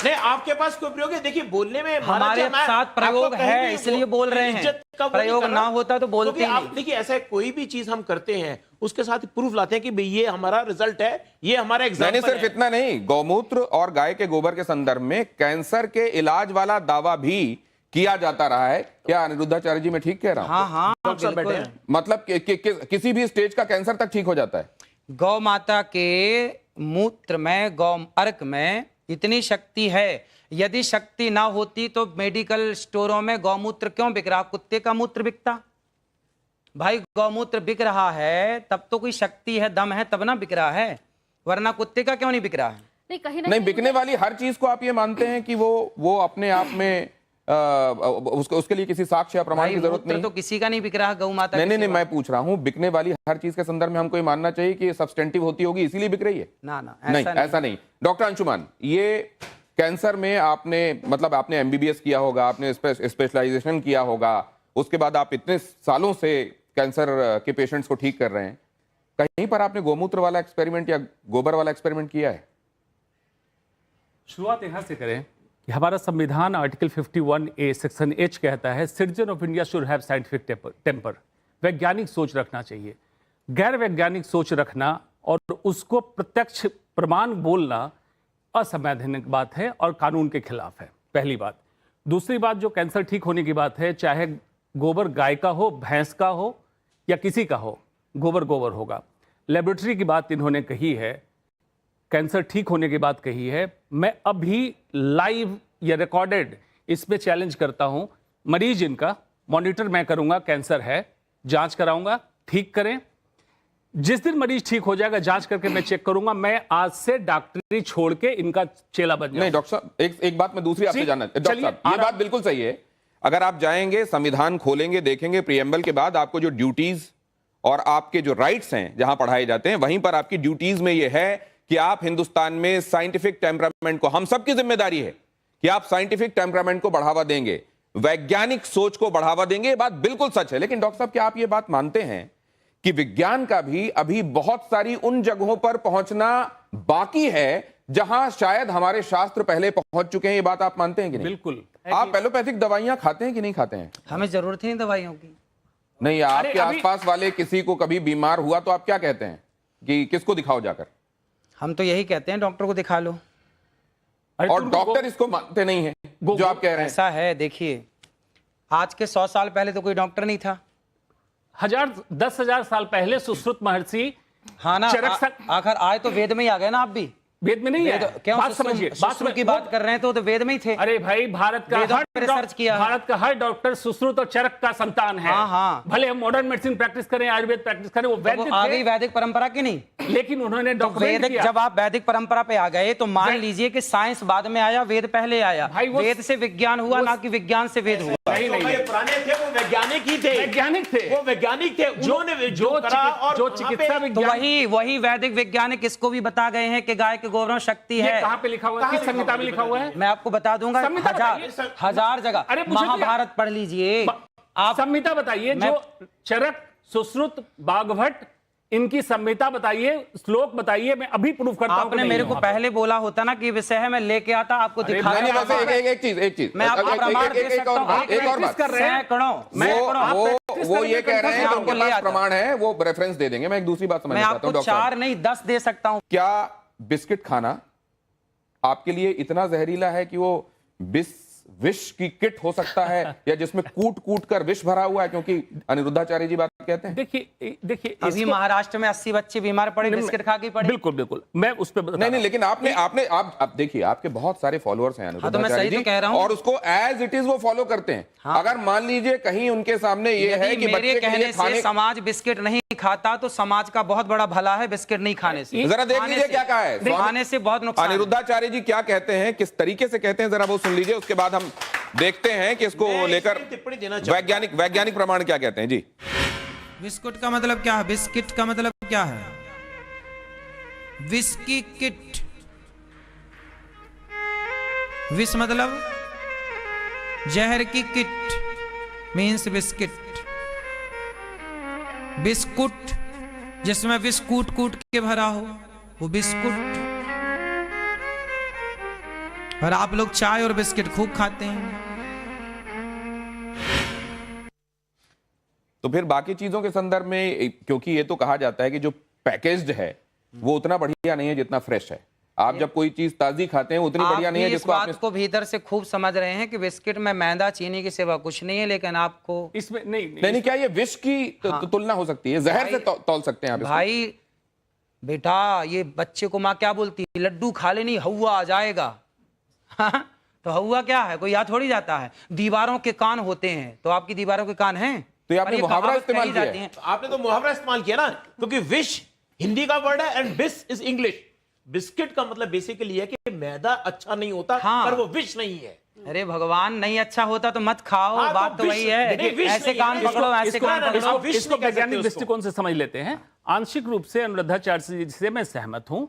Speaker 5: नहीं, आपके पास कोई प्रयोग है? देखिए, बोलने में
Speaker 2: हमारे साथ प्रयोग है इसलिए बोल रहे हैं, प्रयोग ना होता तो बोलते नहीं।
Speaker 5: देखिए, ऐसा कोई भी चीज हम करते हैं उसके साथ प्रूफ लाते हैं कि भाई ये हमारा रिजल्ट है, ये हमारा एग्जाम्पल है।
Speaker 1: सिर्फ इतना नहीं, गौमूत्र और गाय के गोबर के संदर्भ में कैंसर के इलाज वाला दावा भी किया जाता रहा है। क्या अनिरुद्धाचार्य जी मैं ठीक कह रहा हूं?
Speaker 2: हाँ हाँ, बिल्कुल।
Speaker 1: मतलब किसी भी स्टेज का कैंसर तक ठीक हो जाता है।
Speaker 2: गौ माता के मूत्र में, गौ अर्क में इतनी शक्ति है, यदि शक्ति ना होती तो मेडिकल स्टोरों में गौमूत्र क्यों बिक रहा? कुत्ते का मूत्र बिकता, भाई गौमूत्र बिक रहा है तब तो कोई शक्ति है, दम है, तब ना बिक रहा है, वरना कुत्ते का क्यों नहीं बिक रहा है?
Speaker 3: नहीं, कहीं ना
Speaker 1: नहीं,
Speaker 3: कहीं
Speaker 1: बिकने वाली हर चीज को आप ये मानते हैं कि वो अपने आप में उसके लिए किसी साक्ष्य या प्रमाण
Speaker 2: भाई
Speaker 1: की जरूरत
Speaker 2: मूत्र
Speaker 1: नहीं?
Speaker 2: तो किसी का नहीं बिक रहा, गौ माता
Speaker 1: नहीं
Speaker 2: की
Speaker 1: नहीं,
Speaker 2: सेवा।
Speaker 1: मैं पूछ रहा हूं बिकने वाली हर चीज के संदर्भ में हमको ये मानना चाहिए कि ये सब्सटेंटिव होती होगी इसीलिए बिक रही है?
Speaker 2: ना ना,
Speaker 1: नहीं, ऐसा नहीं। डॉक्टर अंशुमान, ये कैंसर में आपने मतलब आपने एमबीबीएस किया होगा, आपने स्पेशलाइजेशन किया होगा, उसके बाद आप इतने सालों से कैंसर के पेशेंट्स को ठीक कर रहे हैं, कहीं पर आपने गोमूत्र वाला एक्सपेरिमेंट या गोबर वाला एक्सपेरिमेंट किया है?
Speaker 7: शुरुआत यहां से करें कि हमारा संविधान आर्टिकल 51A सेक्शन H कहता है citizen of India should have scientific temper, वैज्ञानिक सोच रखना चाहिए। गैर वैज्ञानिक सोच रखना और उसको प्रत्यक्ष प्रमाण बोलना असंवैधानिक बात है और कानून के खिलाफ है, पहली बात। दूसरी बात, जो कैंसर ठीक होने की बात है, चाहे गोबर गाय का हो, भैंस का हो या किसी का हो, गोबर गोबर होगा। लेबोरेटरी की बात इन्होंने कही है, कैंसर ठीक होने की बात कही है। मैं अभी लाइव या रिकॉर्डेड इसमें चैलेंज करता हूं, मरीज इनका मॉनिटर मैं करूंगा, कैंसर है, जांच कराऊंगा, ठीक करें। जिस दिन मरीज ठीक हो जाएगा जांच करके मैं चेक करूंगा, मैं आज से डॉक्टरी छोड़ के इनका चेला बन जाऊंगा।
Speaker 1: नहीं डॉक्टर साहब, एक बात मैं दूसरी आपसे जानना, डॉक्टर साहब ये बात बिल्कुल सही है। अगर आप जाएंगे, संविधान खोलेंगे, देखेंगे प्रीएम्बल के बाद आपको जो ड्यूटीज और आपके जो राइट्स हैं जहां पढ़ाए जाते हैं, वहीं पर आपकी ड्यूटीज में यह है कि आप हिंदुस्तान में साइंटिफिक टेम्परामेंट को, हम सबकी जिम्मेदारी है कि आप साइंटिफिक टेम्परामेंट को बढ़ावा देंगे, वैज्ञानिक सोच को बढ़ावा देंगे। ये बात बिल्कुल सच है। लेकिन डॉक्टर साहब, क्या आप ये बात मानते हैं कि विज्ञान का भी अभी बहुत सारी उन जगहों पर पहुंचना बाकी है जहां शायद हमारे शास्त्र पहले पहुंच चुके हैं? ये बात आप मानते हैं कि नहीं?
Speaker 7: बिल्कुल।
Speaker 1: आप एलोपैथिक दवाइयां खाते हैं कि नहीं खाते हैं?
Speaker 2: हमें जरूरत ही नहीं दवाइयों की।
Speaker 1: नहीं, आपके आसपास वाले किसी को कभी बीमार हुआ तो आप क्या कहते हैं कि किसको दिखाओ जाकर?
Speaker 2: हम तो यही कहते हैं, डॉक्टर को दिखा लो।
Speaker 1: और डॉक्टर इसको मानते नहीं है जो आप कह रहे हैं।
Speaker 2: ऐसा है, देखिए आज के 100 साल पहले तो कोई डॉक्टर नहीं था।
Speaker 7: 10,000 साल पहले सुश्रुत महर्षि,
Speaker 2: हाँ ना, आखिर आए तो वेद में ही आ गए ना। आप भी
Speaker 7: वेद में नहीं है,
Speaker 2: क्यों
Speaker 7: बात समझिए,
Speaker 2: सुश्रुत की बात कर रहे हैं तो वेद में ही थे।
Speaker 7: अरे भाई, भारत का हर डॉक्टर सुश्रुत और चरक का संतान है।
Speaker 2: हाँ हाँ,
Speaker 7: भले हम मॉडर्न मेडिसिन प्रैक्टिस करें, आयुर्वेद प्रैक्टिस करें, वो वैदिक
Speaker 2: आ गई वैदिक परंपरा की नहीं,
Speaker 7: लेकिन उन्होंने
Speaker 2: तो वैदिक, जब आप वैदिक परंपरा पे आ गए तो मान लीजिए कि साइंस बाद में आया, वेद पहले आया। वेद से विज्ञान हुआ, ना कि विज्ञान से वेद हुआ।
Speaker 5: नहीं, पुराने थे वो वैज्ञानिक ही थे, वो वैज्ञानिक थे, उन्होंने
Speaker 7: जो चिकित्सा
Speaker 2: विज्ञान, वही वैदिक वैज्ञानिक इसको भी बता गए हैं कि गाय के गोबर में शक्ति है।
Speaker 7: कहां पे लिखा हुआ है? किस संहिता में लिखा हुआ है?
Speaker 2: मैं आपको बता दूंगा, हजार जगह। महाभारत पढ़ लीजिए आप,
Speaker 7: संहिता बताइए। जो चरक, सुश्रुत, बागभट्ट, इनकी संहिता बताइए, श्लोक बताइए, मैं अभी प्रूफ करता हूं।
Speaker 2: आपने मेरे को पहले बोला होता ना कि विषय है, मैं लेके आता, आपको दिखाता।
Speaker 1: एक चीज
Speaker 2: मैं आपको प्रमाण दे सकता हूं।
Speaker 1: एक और बात, वो ये कह रहे हैं कि उनके पास प्रमाण है, वो रेफरेंस दे देंगे। मैं एक दूसरी बात समझना चाहता हूं।
Speaker 2: 4 नहीं 10 दे सकता हूं।
Speaker 1: क्या बिस्किट खाना आपके लिए इतना जहरीला है कि वो विष की किट हो सकता है, या जिसमें कूट कूट कर विष भरा हुआ है? क्योंकि अनिरुद्धाचार्य जी बात कहते हैं।
Speaker 7: देखिए
Speaker 2: अभी महाराष्ट्र में 80 बच्चे बीमार पड़े बिस्किट खा के पड़े।
Speaker 7: बिल्कुल मैं उस पे
Speaker 1: नहीं, लेकिन आप देखिए, आपके बहुत सारे फॉलोअर्स हैं
Speaker 2: अनिरुद्धाचार्य जी, कह रहा हूं,
Speaker 1: और उसको एज इट इज वो फॉलो करते हैं। अगर मान लीजिए कहीं उनके सामने ये है कि
Speaker 2: मेरे कहने से समाज बिस्किट नहीं खाता तो समाज का बहुत बड़ा भला है बिस्किट नहीं खाने से।
Speaker 1: जरा देख लीजिए क्या कहा है,
Speaker 2: खाने से बहुत नुकसान।
Speaker 1: अनिरुद्धाचार्य जी क्या कहते हैं, किस तरीके से कहते हैं, जरा वो सुन लीजिए, उसके बाद हम देखते हैं कि इसको लेकर वैज्ञानिक प्रमाण क्या कहते हैं। जी,
Speaker 6: बिस्कुट का मतलब क्या है? बिस्किट का मतलब क्या है? विस्की किट, विष मतलब जहर की किट मीन्स बिस्किट। बिस्कुट जिसमें विष कूट कूट के भरा हो वो बिस्कुट। और आप लोग चाय और बिस्किट खूब खाते हैं।
Speaker 1: तो फिर बाकी चीजों के संदर्भ में, क्योंकि ये तो कहा जाता है कि जो पैकेज्ड है वो उतना बढ़िया नहीं है जितना फ्रेश है। आप जब कोई चीज ताजी खाते हैं उतनी बढ़िया नहीं है जिसको
Speaker 2: आपने को भीतर से खूब समझ रहे हैं कि बिस्किट में मैदा चीनी के सिवा कुछ नहीं है, लेकिन आपको
Speaker 7: इसमें नहीं,
Speaker 1: क्या ये विष की तुलना हो सकती है? जहर से तौल सकते हैं आप इसको?
Speaker 2: भाई बेटा, ये बच्चे को माँ क्या बोलती है? लड्डू खा लेनी हवा आ जाएगा। तो हवा क्या है? कोई याद थोड़ी जाता है। दीवारों के कान होते हैं, तो आपकी दीवारों के कान हैं?
Speaker 1: तो ये आपने
Speaker 2: पर ये
Speaker 1: मुहावरा
Speaker 2: कहावत
Speaker 1: इस्तेमाल
Speaker 2: कही
Speaker 1: किया
Speaker 2: जाती
Speaker 1: है।
Speaker 2: हैं।
Speaker 5: आपने तो मुहावरा इस्तेमाल किया ना, क्योंकि विश हिंदी का वर्ड है एंड बिस इज इंग्लिश। बिस्किट का मतलब बेसिकली है कि मैदा अच्छा नहीं होता,
Speaker 2: हाँ।
Speaker 5: पर वो विश नहीं है।
Speaker 2: अरे भगवान, नहीं अच्छा होता तो मत खाओ,
Speaker 5: हाँ,
Speaker 2: बात तो
Speaker 5: विश-
Speaker 2: वही है।
Speaker 5: देखिए, विश
Speaker 2: ऐसे
Speaker 5: नहीं है,
Speaker 2: कान
Speaker 5: इसको-
Speaker 2: पकड़ो, ऐसे
Speaker 5: इसको-
Speaker 2: कान
Speaker 5: ना, ना,
Speaker 2: पकड़ो।
Speaker 5: इसको विश
Speaker 7: इसको
Speaker 5: नहीं कह सकते
Speaker 7: वैज्ञानिक
Speaker 5: उसको।
Speaker 7: दृष्टिकोण से समझ लेते हैं। आंशिक रूप से अनुराधाचार्य जी से मैं सहमत हूं,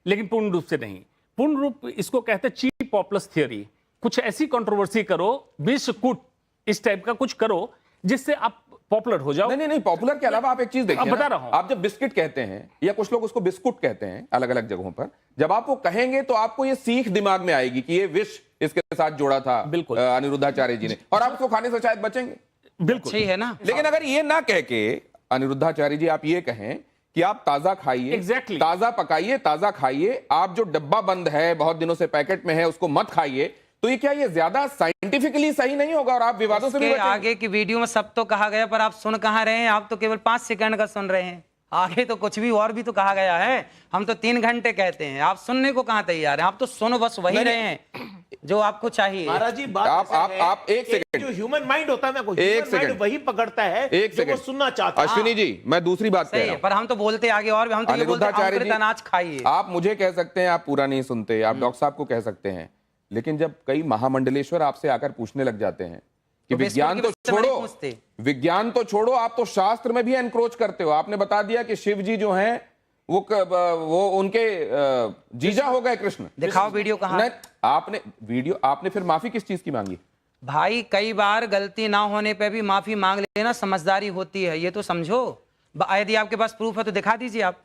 Speaker 7: लेकिन पूर्ण रूप से नहीं। पूर्ण रूप इसको कहते हैं चीप पॉपुलर थियोरी। कुछ ऐसी कंट्रोवर्सी करो, विश कुट इस टाइप का कुछ करो जिससे आप पॉपुलर हो जाओ।
Speaker 1: नहीं, पॉपुलर के अलावा आप एक चीज देखिए
Speaker 7: अब बता
Speaker 1: ना,
Speaker 7: रहा हूं।
Speaker 1: आप जब बिस्किट कहते हैं या कुछ लोग उसको बिस्कुट कहते हैं अलग अलग जगहों पर, जब आप वो कहेंगे तो आपको ये सीख दिमाग में आएगी कि ये विश इसके साथ जोड़ा था
Speaker 7: बिल्कुल।
Speaker 1: अनिरुद्धाचार्य जी ने, और आप उसको खाने से शायद बचेंगे।
Speaker 7: बिल्कुल
Speaker 2: सही है ना।
Speaker 1: लेकिन अगर ये ना कह के अनिरुद्धाचार्य जी आप ये कहें कि आप ताजा खाइए,
Speaker 7: Exactly.
Speaker 1: ताजा पकाइए, ताजा खाइए, आप जो डब्बा बंद है बहुत दिनों से पैकेट में है उसको मत खाइए, तो ये क्या ये ज्यादा साइंटिफिकली सही नहीं होगा और आप विवादों से भी
Speaker 2: के
Speaker 1: बचेंगे?
Speaker 2: आगे की वीडियो में सब तो कहा गया, पर आप सुन कहाँ रहे हैं? आप तो केवल 5 सेकंड का सुन रहे हैं। आगे तो कुछ भी और भी तो कहा गया है। हम तो 3 घंटे कहते हैं, आप सुनने को कहाँ तैयार हैं? आप तो सुनो बस वही रहे हैं जो आपको चाहिए।
Speaker 5: महाराज जी, बात
Speaker 1: आप-
Speaker 5: ऐसा
Speaker 1: आप-
Speaker 5: है
Speaker 1: आप एक
Speaker 5: कि
Speaker 1: सेकंड।
Speaker 5: जो ह्यूमन माइंड होता है ना,
Speaker 1: एक
Speaker 5: ह्यूमन माइंड
Speaker 1: सेकंड।
Speaker 5: वही पकड़ता है
Speaker 1: एक
Speaker 5: जो वो
Speaker 1: सेकंड
Speaker 5: सुनना चाहता है।
Speaker 1: अश्विनी जी, मैं दूसरी बात कह
Speaker 2: सही
Speaker 1: रहा
Speaker 2: है,
Speaker 1: हूं।
Speaker 2: पर हम तो बोलते आगे और भी, हम तो ये बोलते हैं
Speaker 1: अनिरुद्धाचार्य
Speaker 2: अंकुरित अनाज खाइए।
Speaker 1: आप मुझे कह सकते हैं आप पूरा नहीं सुनते, आप डॉक्टर साहब को कह सकते हैं, लेकिन जब कई महामंडलेश्वर आपसे आकर पूछने लग जाते हैं कि
Speaker 2: तो
Speaker 1: विज्ञान
Speaker 2: बिस्कुट
Speaker 1: तो
Speaker 2: की वजह से नहीं
Speaker 1: छोड़ो,
Speaker 2: पूछते।
Speaker 1: विज्ञान तो छोड़ो, आप तो शास्त्र में भी एनक्रोच करते हो। आपने बता दिया कि शिव जी जो हैं वो उनके जीजा हो गए कृष्ण।
Speaker 2: दिखाओ वीडियो कहाँ।
Speaker 1: नहीं, आपने फिर माफी किस चीज की मांगी?
Speaker 2: भाई कई बार गलती ना होने पे भी माफी मांग लेना समझदारी होती है, ये तो समझो। यदि आपके पास प्रूफ है तो दिखा दीजिए आप।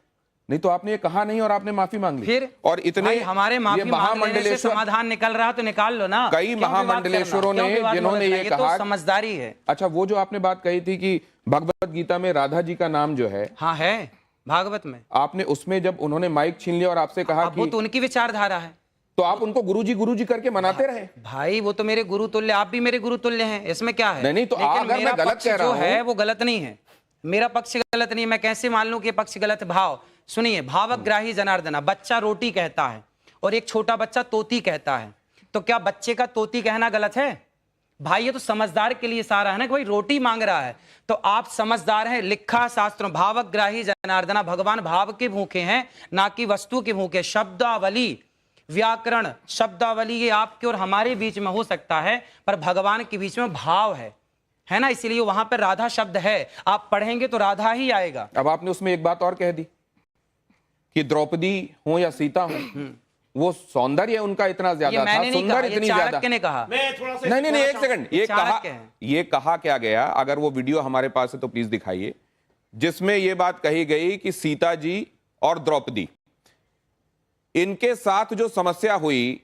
Speaker 1: नहीं तो आपने ये कहा नहीं और आपने माफी मांग ली।
Speaker 2: फिर
Speaker 1: और इतने
Speaker 2: भाई हमारे
Speaker 1: ये
Speaker 2: माफी मांग लेने से
Speaker 1: महामंडलेश्वर,
Speaker 2: समाधान निकल रहा तो निकाल लो ना।
Speaker 1: कई
Speaker 2: क्यों विवाद
Speaker 1: महामंडलेश्वरों
Speaker 2: करना?
Speaker 1: ने
Speaker 2: क्यों विवाद
Speaker 1: जिन्होंने
Speaker 2: करना?
Speaker 1: ये
Speaker 2: तो
Speaker 1: कहा,
Speaker 2: समझदारी है।
Speaker 1: अच्छा वो जो आपने बात कही थी कि भगवत गीता में राधा जी का नाम जो है,
Speaker 2: हाँ है भागवत में।
Speaker 1: आपने उसमें जब उन्होंने माइक छीन लिया और आपसे कहा
Speaker 2: अब वो
Speaker 1: कि
Speaker 2: तो उनकी विचारधारा है।
Speaker 1: तो आप उनको गुरुजी करके मनाते रहे।
Speaker 2: भाई वो तो मेरे गुरु तुल्य, आप भी मेरे गुरु तुल्य हैं, इसमें क्या है?
Speaker 1: नहीं, तो
Speaker 2: लेकिन
Speaker 1: अगर मैं
Speaker 2: मेरा
Speaker 1: गलत
Speaker 2: पक्ष
Speaker 1: कह रहा
Speaker 2: जो
Speaker 1: हूं-
Speaker 2: है वो गलत नहीं है। मेरा पक्ष गलत नहीं है, मैं कैसे मान लूं कि ये पक्ष गलत है? भाव सुनिए, भावग्राही जनार्दना, बच्चा रोटी कहता है और एक छोटा बच्चा तोती कहता है, तो क्या बच्चे का तोती कहना गलत है? भाई ये तो समझदार के लिए सारा है ना कि भाई रोटी मांग रहा है तो आप समझदार हैं। लिखा शास्त्रों, भावग्राही जनार्दना, भगवान भाव के भूखे हैं ना कि वस्तु के भूखे। शब्दावली, व्याकरण, शब्दावली ये आपके और हमारे बीच में हो सकता है, पर भगवान के बीच में भाव है ना, इसलिए वहां पर राधा शब्द है। आप पढ़ेंगे तो राधा ही आएगा।
Speaker 1: अब आपने उसमें एक बात और कह दी कि द्रौपदी हो या सीता हो, वो सौंदर्य उनका इतना
Speaker 2: ये
Speaker 1: ज्यादा था,
Speaker 2: मैंने नहीं कहा,
Speaker 1: सुंदर
Speaker 2: ये
Speaker 1: इतनी ज्यादा।
Speaker 2: चाणक्य ने कहा।
Speaker 5: मैं थोड़ा सा
Speaker 1: नहीं एक सेकंड,
Speaker 2: चाणक्य है।
Speaker 1: ये कहा क्या गया, अगर वो वीडियो हमारे पास है तो प्लीज दिखाइए, जिसमें ये बात कही गई कि सीता जी और द्रौपदी, इनके साथ जो समस्या हुई,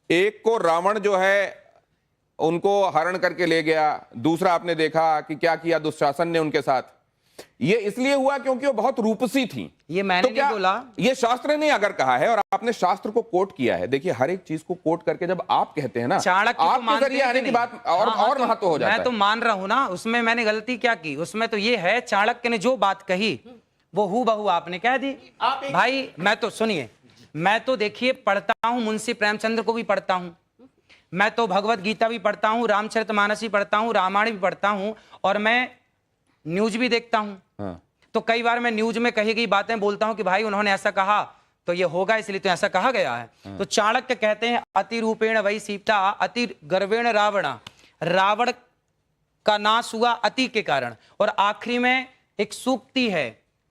Speaker 1: एक को रावण जो है उनको हरण करके ले गया, दूसरा आपने देखा कि क्या किया दुशासन ने उनके साथ। ये इसलिए हुआ क्योंकि वो बहुत रूपसी थी।
Speaker 2: ये मैंने
Speaker 1: तो
Speaker 2: नहीं
Speaker 1: क्या
Speaker 2: बोला।
Speaker 1: ये शास्त्र ने अगर कहा है और आपने शास्त्र को कोट किया है, देखिए हर एक चीज को कोट करके जब आप कहते हैं ना,
Speaker 2: चाणक्य को
Speaker 1: आपके
Speaker 2: मानते
Speaker 1: जरिए
Speaker 2: हैं
Speaker 1: आने
Speaker 2: कि
Speaker 1: की
Speaker 2: नहीं?
Speaker 1: बात और
Speaker 2: हाँ,
Speaker 1: और महत्व हो जाता
Speaker 2: मैं तो
Speaker 1: है।
Speaker 2: मान रहा हूं ना, उसमें मैंने गलती क्या की? उसमें तो ये है चाणक्य ने जो बात कही वो हूबहू आपने कह दी। भाई मैं तो सुनिए, मैं तो देखिए पढ़ता हूं, मुंशी प्रेमचंद्र को भी पढ़ता हूं, मैं तो भगवत गीता भी पढ़ता हूं, रामचरितमानस भी पढ़ता हूं, रामायण भी पढ़ता हूं, और मैं न्यूज भी देखता हूं।
Speaker 1: हाँ।
Speaker 2: तो कई बार मैं न्यूज में कही गई बातें बोलता हूं कि भाई उन्होंने ऐसा कहा तो ये होगा, इसलिए तो ऐसा कहा गया है। तो चाणक्य कहते हैं अति रूपेण वही सीता अति गर्वेण रावणा, रावण का नाश हुआ अति के कारण। और आखिरी में एक सूक्ति है,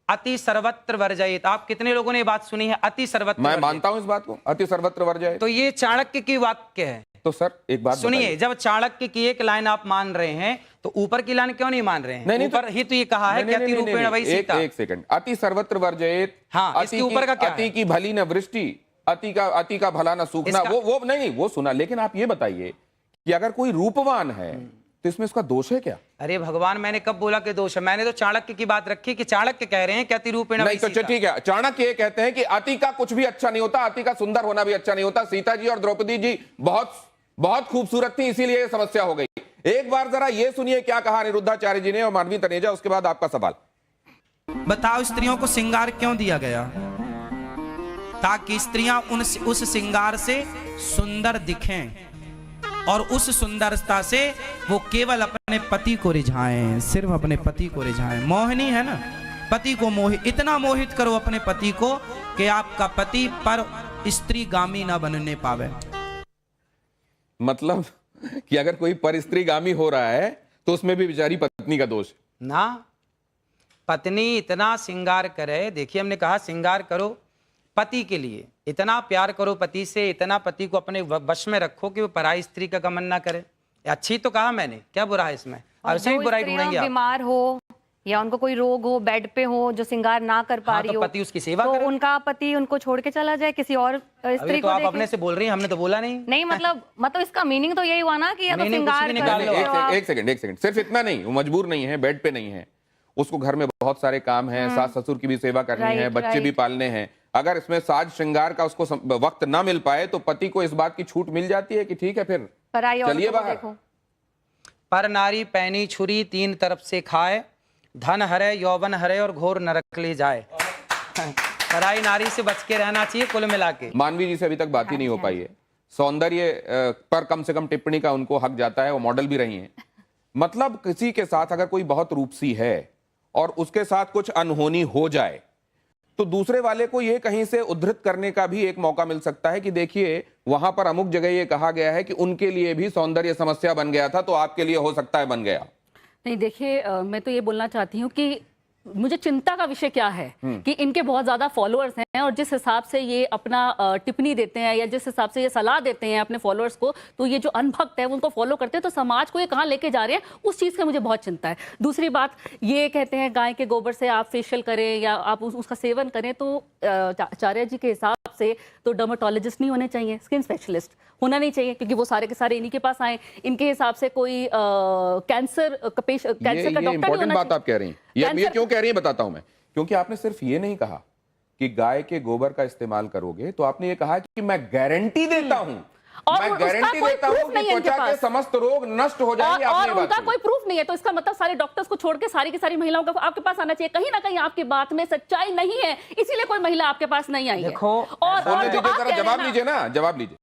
Speaker 2: अति सर्वत्र वर्जयित। आप कितने लोगों ने ये बात सुनी है, अति सर्वत्र
Speaker 1: मैं
Speaker 2: वर्जयित?
Speaker 1: मानता हूं इस बात को, अति सर्वत्र वर्जयित।
Speaker 2: तो ये चाणक्य की वाक्य है।
Speaker 1: तो सर एक बात
Speaker 2: सुनिए,
Speaker 1: बताइए।
Speaker 2: जब चाणक्य की एक लाइन आप मान रहे हैं तो ऊपर की लाइन क्यों नहीं मान रहे हैं?
Speaker 1: नहीं,
Speaker 2: ऊपर ही तो ये कहा है कि अति रूपेण वही सीता।
Speaker 1: एक सेकंड, अति सर्वत्र वर्जयित।
Speaker 2: हाँ, इसके ऊपर का क्या है?
Speaker 1: अति की भली न वृष्टि, अति का भला न सूखना, वो नहीं वो सुना। लेकिन आप ये बताइए कि अगर कोई रूपवान है तो इसमें उसका दोष है क्या?
Speaker 2: अरे भगवान, मैंने कब बोला कि दोष है? मैंने तो चाणक्य की बात रखी कि चाणक्य कह रहे हैं कि अति रूपेण
Speaker 1: नहीं
Speaker 2: वही
Speaker 1: तो
Speaker 2: सीता।
Speaker 1: ठीक है, चाणक्य ये कहते हैं कि अति का कुछ भी अच्छा नहीं होता, अति का सुंदर होना भी अच्छा नहीं होता। सीता जी और द्रौपदी जी बहुत खूबसूरत थी, इसीलिए ये समस्या हो गई। एक बार जरा ये सुनिए क्या कहा अनिरुद्धाचार्य जी ने और मानवी तनेजा, उसके बाद आपका सवाल।
Speaker 6: बताओ स्त्रियों को श्रृंगार क्यों दिया गया? ताकि स्त्रियां उस श्रृंगार से सुंदर दिखें। और उस सुंदरता से वो केवल अपने पति को रिझाएं, सिर्फ अपने पति को रिझाएं। मोहिनी है ना, पति को इतना मोहित करो अपने पति को कि आपका पति पर स्त्रीगामी ना बनने पावे।
Speaker 1: मतलब कि अगर कोई परिस्त्रीगामी हो रहा है तो उसमें भी बेचारी पत्नी का दोष है
Speaker 6: ना। पत्नी इतना श्रृंगार करे, देखिए हमने कहा श्रृंगार करो पति के लिए, इतना प्यार करो पति से, इतना पति को अपने वश में रखो कि वो पराई स्त्री का गमन ना करे। अच्छी तो कहा मैंने, क्या बुरा है इसमें? और
Speaker 4: जो
Speaker 6: बुराई
Speaker 4: स्त्रियां
Speaker 6: ढूंढेंगे आप।
Speaker 4: बीमार हो या उनको कोई रोग हो, बेड पे हो, जो श्रृंगार ना कर पा
Speaker 6: हाँ,
Speaker 4: रही
Speaker 6: तो
Speaker 4: हो,
Speaker 6: पति उसकी सेवा
Speaker 4: तो
Speaker 6: करे।
Speaker 4: उनका पति उनको छोड़ के चला जाए, किसी और
Speaker 6: अभी
Speaker 4: स्त्री
Speaker 6: तो
Speaker 4: को
Speaker 6: आप
Speaker 4: देखे।
Speaker 6: अपने से बोल रही हैं, हमने तो बोला नहीं।
Speaker 4: नहीं मतलब इसका मीनिंग तो यही हुआ ना कि या तो
Speaker 6: मीनिंग कुछ
Speaker 4: श्रृंगार
Speaker 6: भी
Speaker 4: कर
Speaker 6: निकाल लो।
Speaker 4: सकते हो आप।
Speaker 1: एक सेकंड, सिर्फ इतना नहीं, वो मजबूर नहीं है, बेड पे नहीं है, उसको घर में बहुत सारे काम हैं, सास ससुर की भी सेवा करनी है, बच्चे भी पालने हैं। अगर इसमें साज श्रृंगार का उसको वक्त ना मिल पाए तो पति को इस बात की छूट मिल जाती है कि ठीक है फिर
Speaker 4: पराई औरतों
Speaker 1: चलिए
Speaker 4: को
Speaker 1: बाहर।
Speaker 4: देखो।
Speaker 6: पर नारी पैनी छुरी तीन तरफ से खाए, धन हरे यौवन हरे और घोर नरक ले जाए। पराई नारी से बच के रहना चाहिए कुल मिला के।
Speaker 1: मानवी जी से अभी तक बात ही नहीं हो पाई है। सौंदर्य पर कम से कम टिप्पणी का उनको हक जाता है, वो मॉडल भी रही हैं। मतलब किसी के साथ अगर कोई बहुत रूपसी है और उसके साथ कुछ अनहोनी हो जाए तो दूसरे वाले को ये कहीं से उद्धृत करने का भी एक मौका मिल सकता है कि देखिए वहां पर अमुक जगह ये कहा गया है कि उनके लिए भी सौंदर्य समस्या बन गया था, तो आपके लिए हो सकता है बन गया।
Speaker 8: नहीं देखिए, मैं तो ये बोलना चाहती हूँ कि मुझे चिंता का विषय क्या है कि इनके बहुत ज्यादा फॉलोअर्स हैं और जिस हिसाब से ये अपना टिप्पणी देते हैं या जिस हिसाब से ये सलाह देते हैं अपने फॉलोअर्स को, तो ये जो अनभक्त है उनको फॉलो करते हैं, तो समाज को ये कहाँ लेके जा रहे हैं, उस चीज़ का मुझे बहुत चिंता है। दूसरी बात, ये कहते हैं गाय के गोबर से आप फेशियल करें या आप उसका सेवन करें, तो आचार्य जी के हिसाब से तो डर्मेटोलॉजिस्ट नहीं होने चाहिए, स्किन स्पेशलिस्ट होना नहीं चाहिए, क्योंकि वो सारे के सारे इन्हीं के पास आए। इनके हिसाब से कोई कैंसर का डॉक्टर नहीं होना
Speaker 1: बात आप कह रही हैं। ये क्यों कह रही है बताता हूं मैं। क्योंकि आपने सिर्फ ये नहीं कहा कि गाय के गोबर का इस्तेमाल करोगे, तो आपने ये कहा कि मैं गारंटी देता हूं, मैं गारंटी देता हूं कि त्वचा के समस्त रोग नष्ट हो जाएंगे।
Speaker 8: और उनका कोई प्रूफ नहीं है, तो इसका मतलब सारे डॉक्टर्स को छोड़ के सारी की सारी महिलाओं को आपके पास आना चाहिए। कहीं ना कहीं आपकी बात में सच्चाई नहीं है, इसीलिए कोई महिला आपके पास नहीं आई है।
Speaker 6: देखो,
Speaker 8: और
Speaker 1: जवाब लीजिए ना, जवाब लीजिए।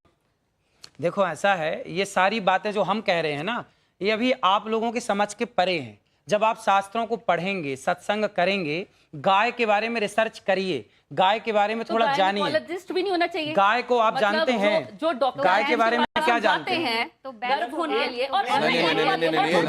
Speaker 6: देखो ऐसा है, ये सारी बातें जो हम कह रहे हैं ना, ये अभी आप लोगों की समझ के परे हैं। जब आप शास्त्रों को पढ़ेंगे, सत्संग करेंगे, गाय के बारे में रिसर्च करिए, गाय के बारे में थोड़ा जानिए।
Speaker 8: भी नहीं होना चाहिए।
Speaker 6: गाय को आप जानते हैं,
Speaker 8: जो डॉक्टर
Speaker 6: गाय के बारे में क्या जानते हैं?
Speaker 8: तो गर्भ होने के लिए और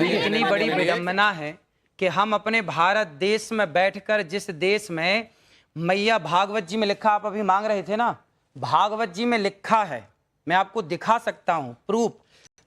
Speaker 6: इतनी बड़ी विडंबना है कि हम अपने भारत देश में बैठकर, जिस देश में मैया भागवत जी में लिखा, आप अभी मांग रहे थे ना, भागवत जी में लिखा है, मैं आपको दिखा सकता हूं प्रूफ।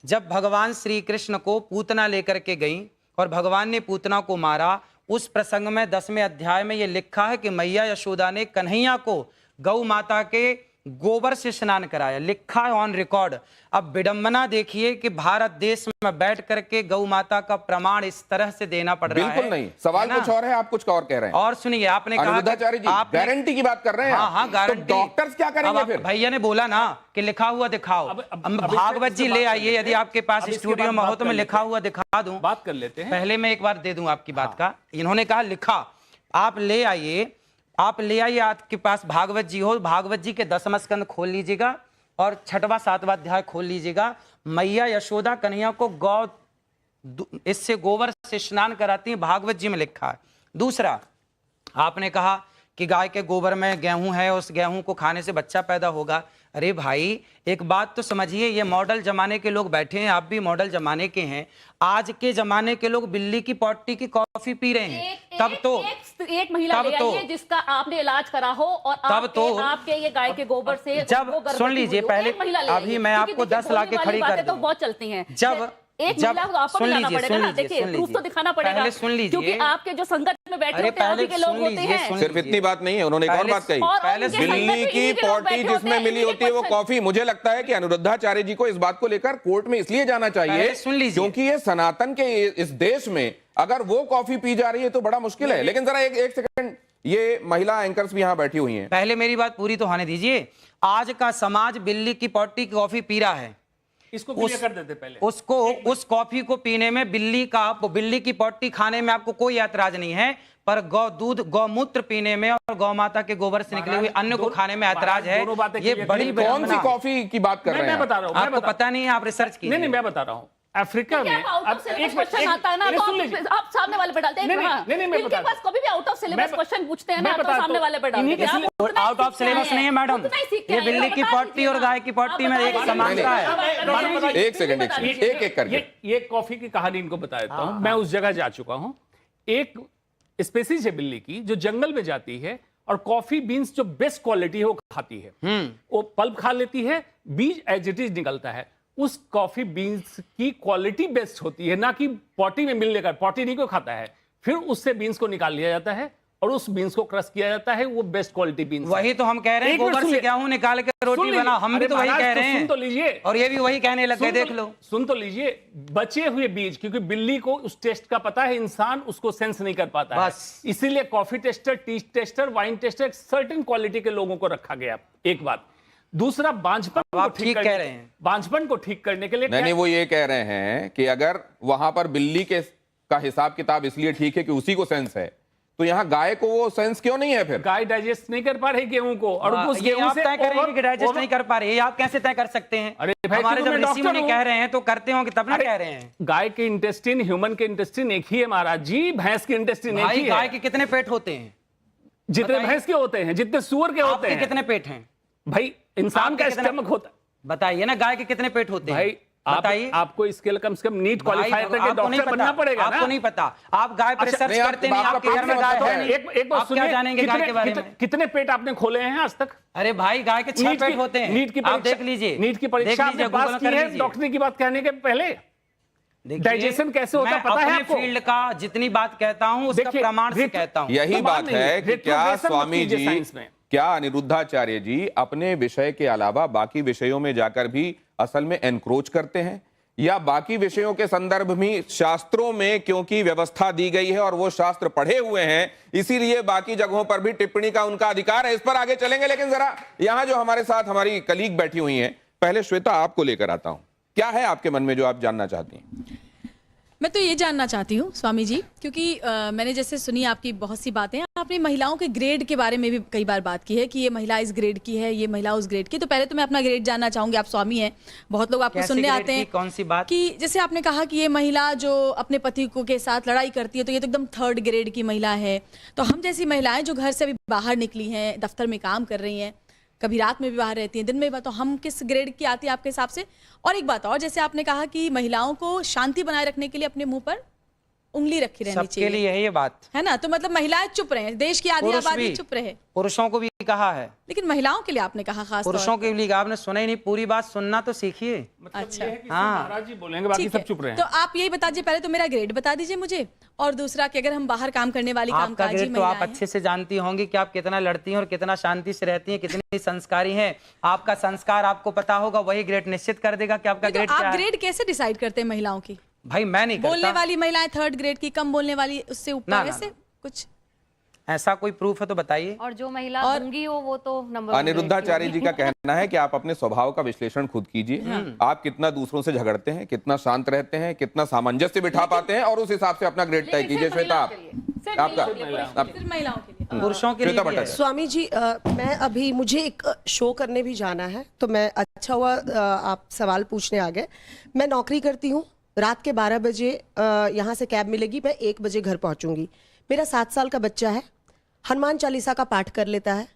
Speaker 6: जब भगवान श्री कृष्ण को पूतना लेकर के गई और भगवान ने पूतना को मारा, उस प्रसंग में 10वें अध्याय में यह लिखा है कि मैया यशोदा ने कन्हैया को गौ माता के गोबर से स्नान कराया, लिखा है ऑन रिकॉर्ड। अब विडंबना देखिए कि भारत देश में बैठ करके गौ माता का प्रमाण इस तरह से देना पड़ रहा है।
Speaker 1: बिल्कुल नहीं, सवाल कुछ और है, आप कुछ और कह रहे हैं।
Speaker 6: और सुनिए, आपने कहा
Speaker 1: अनुरुद्धाचार्य जी गारंटी की बात कर रहे हैं।
Speaker 6: हाँ, गारंटी।
Speaker 1: तो डॉक्टर्स क्या करेंगे फिर?
Speaker 6: भैया ने बोला ना कि लिखा हुआ दिखाओ। भागवत जी ले आइए, यदि आपके पास स्टूडियो में हो तो मैं लिखा हुआ दिखा दूं।
Speaker 7: बात कर लेते हैं।
Speaker 6: पहले मैं एक बार दे दूं आपकी बात का। इन्होंने कहा लिखा, आप ले आइए, आप ले आइए, आपके पास भागवत जी हो, भागवत जी के 10वां स्कंद खोल लीजिएगा और 6वां 7वां अध्याय खोल लीजिएगा। मैया यशोदा कन्हैया को इससे गोबर से स्नान कराती है, भागवत जी में लिखा है। दूसरा, आपने कहा कि गाय के गोबर में गेहूं है, उस गेहूं को खाने से बच्चा पैदा होगा। अरे भाई, एक बात तो समझिए, ये मॉडल जमाने के लोग बैठे हैं, आप भी मॉडल जमाने के हैं। आज के जमाने के लोग बिल्ली की पॉटी की कॉफी पी रहे हैं।
Speaker 8: एक महिला ले आइए जिसका आपने इलाज करा हो और आपके ये गाय के गोबर से,
Speaker 6: जब सुन लीजिए, पहले अभी मैं आपको 10 लाख के खड़ी कर दूं।
Speaker 8: तो बहुत चलती हैं।
Speaker 6: जब
Speaker 8: एक महिला को आपको लाना पड़ेगा ना, देखिए प्रूफ तो दिखाना पड़ेगा,
Speaker 6: सुन लीजिए,
Speaker 8: क्योंकि आपके जो संगत में बैठे होते हैं, आप ही के लोग होते हैं।
Speaker 1: सिर्फ इतनी बात नहीं है, उन्होंने एक और बात कही, बिल्ली की पॉटी जिसमें मिली होती है वो कॉफी। मुझे लगता है कि अनुरुद्धाचार्य जी को इस बात को लेकर कोर्ट में इसलिए जाना चाहिए क्योंकि ये सनातन के इस देश में अगर वो कॉफी पी जा रही है तो बड़ा मुश्किल है। लेकिन जरा एक सेकंड, ये महिला एंकर्स भी यहाँ बैठी हुई हैं,
Speaker 6: पहले मेरी बात पूरी तो होने दीजिए। आज का समाज बिल्ली की पॉटी की कॉफी पी रहा है,
Speaker 7: इसको क्लियर कर देते पहले।
Speaker 6: उसको उस कॉफी को पीने में, बिल्ली की पॉटी खाने में आपको कोई ऐतराज नहीं है,
Speaker 2: पर गौ दूध गौमूत्र पीने में और गौ माता के गोबर से निकले हुए अन्न को खाने में ऐतराज है।
Speaker 7: दोनों बातें
Speaker 2: ये
Speaker 7: clear
Speaker 2: बड़ी
Speaker 7: करिए।
Speaker 1: कौन सी कॉफी की बात कर रहे
Speaker 7: मैं
Speaker 1: हैं
Speaker 7: बता रहा हूँ,
Speaker 2: आपको पता नहीं है, आप रिसर्च कीजिए।
Speaker 7: नहीं मैं बता रहा हूँ अफ्रीका में
Speaker 8: आउट ऑफ सिलेबस क्वेश्चन आता है ना, तो आप सामने वाले पे डालते हैं।
Speaker 7: मैं
Speaker 8: इनके पास कभी भी आउट ऑफ सिलेबस क्वेश्चन पूछते हैं ना, तो सामने वाले पे डालते हैं।
Speaker 2: आउट ऑफ सिलेबस नहीं है मैडम, ये बिल्ली की पॉटी और गाय की पॉटी में एक समानता है।
Speaker 1: एक सेकंड एक एक करके
Speaker 7: ये कॉफी की कहानी इनको बता देता हूँ। मैं उस जगह जा चुका हूँ। एक स्पेसीज है बिल्ली की जो जंगल में जाती है और कॉफी बीन्स जो बेस्ट क्वालिटी है वो खाती है। वो पल्प खा लेती है, बीज एज इट इज निकलता है। उस कॉफी बीन्स की क्वालिटी बेस्ट होती है, ना कि पॉटी में मिलने का। पॉटी नहीं को खाता है, फिर उससे बीन्स को निकाल लिया जाता है और उस बीन्स को क्रश किया जाता है। वो बेस्ट क्वालिटी बीन्स।
Speaker 2: वही तो हम कह रहे हैं, गोबर से गेहूं निकाल के रोटी बना। हम भी तो वही कह रहे हैं।
Speaker 7: सुन तो लीजिए,
Speaker 2: और ये भी वही कहने लग गए, देख लो।
Speaker 7: सुन तो लीजिए, बचे हुए बीज, क्योंकि बिल्ली को उस टेस्ट का पता है, इंसान उसको सेंस नहीं कर पाता है। इसीलिए coffee tester, T tester, wine taster, एक सर्टेन क्वालिटी के लोगों को रखा गया। एक बात। दूसरा, बांझपन को ठीक
Speaker 2: कह रहे हैं।
Speaker 7: बांझपन को ठीक करने के लिए
Speaker 1: नहीं, वो ये कह रहे हैं कि अगर वहां पर बिल्ली के का हिसाब किताब इसलिए ठीक है कि उसी को सेंस है, तो यहाँ गाय को वो सेंस क्यों नहीं है? फिर
Speaker 7: गाय डाइजेस्ट नहीं कर पा रही गेहूं को, और उस
Speaker 2: ये
Speaker 7: गेहूं
Speaker 2: आप
Speaker 7: से
Speaker 2: तय करेंगे कि डाइजेस्ट नहीं कर पा रहे, ये आप कैसे तय कर सकते हैं?
Speaker 7: अरे भाई,
Speaker 2: हमारे
Speaker 7: तो
Speaker 2: जब
Speaker 7: मैं
Speaker 2: ऋषि
Speaker 7: डॉक्टर
Speaker 2: मुनि
Speaker 7: हूं।
Speaker 2: कह रहे हैं तो करते होंगे तब ना कह रहे हैं।
Speaker 7: गाय के इंटेस्टिन, ह्यूमन के इंटेस्टिन एक ही है महाराज जी। भैंस के इंटेस्टिन एक
Speaker 2: भाई,
Speaker 7: ही है।
Speaker 2: गाय के कितने पेट होते हैं?
Speaker 7: जितने भैंस के होते हैं, जितने सुअर के होते
Speaker 2: आपके
Speaker 7: हैं।
Speaker 2: कितने पेट हैं?
Speaker 7: भाई, इंसान का स्टमक होता है।
Speaker 2: बताइए ना, गाय के कितने पेट होते हैं?
Speaker 7: भाई,
Speaker 2: बताइए।
Speaker 7: आपको इसके लिए कम से कम नीट
Speaker 2: भाई,
Speaker 7: क्वालिफाई करके
Speaker 2: आपको नहीं
Speaker 7: डॉक्टर बनना
Speaker 2: पता,
Speaker 7: पड़ेगा ना।
Speaker 2: आपको नहीं पता। आप गाय पर
Speaker 7: अच्छा,
Speaker 2: रिसर्च
Speaker 1: नहीं,
Speaker 2: करते नहीं, आपके घर में गाय है नहीं।
Speaker 7: एक बात
Speaker 2: आप क्या
Speaker 7: सुनिए,
Speaker 2: जानेंगे गाय के बारे में?
Speaker 7: कितने पेट आपने खोले हैं आज तक?
Speaker 2: अरे भाई, गाय के 6 पेट होते हैं।
Speaker 7: नीट की
Speaker 2: आप देख लीजिए,
Speaker 7: नीट की परीक्षा आपने पास की है डॉक्टरी की बात कहने के पहले। डाइजेशन कैसे होता है पता है आपको?
Speaker 2: फील्ड का जितनी बात कहता हूं उसका प्रमाण से कहता हूं।
Speaker 1: यही बात है कि क्या स्वामी जी, क्या अनिरुद्धाचार्य जी अपने विषय के अलावा बाकी विषयों में जाकर भी असल में एनक्रोच करते हैं, या बाकी विषयों के संदर्भ में शास्त्रों में क्योंकि व्यवस्था दी गई है और वो शास्त्र पढ़े हुए हैं, इसीलिए बाकी जगहों पर भी टिप्पणी का उनका अधिकार है। इस पर आगे चलेंगे, लेकिन जरा यहां जो हमारे साथ हमारी कलीग बैठी हुई हैं, पहले श्वेता आपको लेकर आता हूं। क्या है आपके मन में जो आप जानना चाहती हैं?
Speaker 3: मैं तो ये जानना चाहती हूँ स्वामी जी, क्योंकि मैंने जैसे सुनी आपकी बहुत सी बातें, आपने महिलाओं के ग्रेड के बारे में भी कई बार बात की है कि ये महिला इस ग्रेड की है, ये महिला उस ग्रेड की। तो पहले तो मैं अपना ग्रेड जानना चाहूंगी। आप स्वामी हैं, बहुत लोग आपको सुनने आते हैं।
Speaker 2: कौन सी बात?
Speaker 3: कि जैसे आपने कहा कि ये महिला जो अपने पति को के साथ लड़ाई करती है, तो ये तो एकदम 3rd ग्रेड की महिला है। तो हम जैसी महिलाएं जो घर से अभी बाहर निकली हैं, दफ्तर में काम कर रही हैं, कभी रात में भी बाहर रहती हैं, दिन में भी, तो हम किस ग्रेड की आती है आपके हिसाब से? और एक बात और, जैसे आपने कहा कि महिलाओं को शांति बनाए रखने के लिए अपने मुंह पर उंगली रखी रहनी
Speaker 2: सबके
Speaker 3: चाहिए,
Speaker 2: लिए है ये बात,
Speaker 3: है ना? तो मतलब महिलाएं चुप रहे, देश की आधी आबादी चुप रहे।
Speaker 2: पुरुषों को भी कहा है,
Speaker 3: लेकिन महिलाओं के लिए आपने कहा खास तौर
Speaker 2: पुरुषों के लिए आपने सुना ही नहीं। पूरी बात सुनना तो सीखिए।
Speaker 3: अच्छा,
Speaker 7: महाराज जी बोलेंगे, बाकी सब चुप रहे हैं।
Speaker 3: तो आप यही बता दीजिए, पहले तो मेरा ग्रेड बता दीजिए मुझे, और दूसरा कि अगर हम बाहर काम करने वाली
Speaker 2: आपका
Speaker 3: कामकाजी
Speaker 2: ग्रेड तो आप
Speaker 3: महिलाएं,
Speaker 2: अच्छे से जानती होंगी कि आप कितना लड़ती हैं और कितना शांति से रहती हैं, कितनी संस्कारी हैं। आपका संस्कार आपको पता होगा, वही ग्रेड निश्चित कर देगा कि आपका ग्रेड क्या है।
Speaker 3: आप ग्रेड कैसे डिसाइड करते हैं महिलाओं की?
Speaker 2: भाई मैं नहीं करता।
Speaker 3: बोलने वाली महिलाएं 3rd ग्रेड की, कम बोलने वाली उससे ऊपर, ऐसे कुछ
Speaker 2: ऐसा कोई प्रूफ है तो बताइए।
Speaker 4: और जो महिला गूंगी हो वो तो नंबर 1
Speaker 1: अनिरुद्धाचार्य जी का कहना है कि आप अपने स्वभाव का विश्लेषण खुद कीजिए। आप कितना दूसरों से झगड़ते हैं, कितना शांत रहते हैं, कितना सामंजस्य बिठा पाते हैं, और उस हिसाब से अपना ग्रेड तय कीजिए। श्वेता, आपका
Speaker 3: सिर्फ महिलाओं के लिए,
Speaker 2: पुरुषों के लिए भी है।
Speaker 9: स्वामी जी, मैं अभी मुझे एक शो करने भी जाना है, तो मैं अच्छा हुआ आप सवाल पूछने आ गए। मैं नौकरी करती हूँ, रात के 12 बजे यहाँ से कैब मिलेगी, मैं 1 बजे घर पहुँचूंगी। मेरा 7 साल का बच्चा है, हनुमान चालीसा का पाठ कर लेता है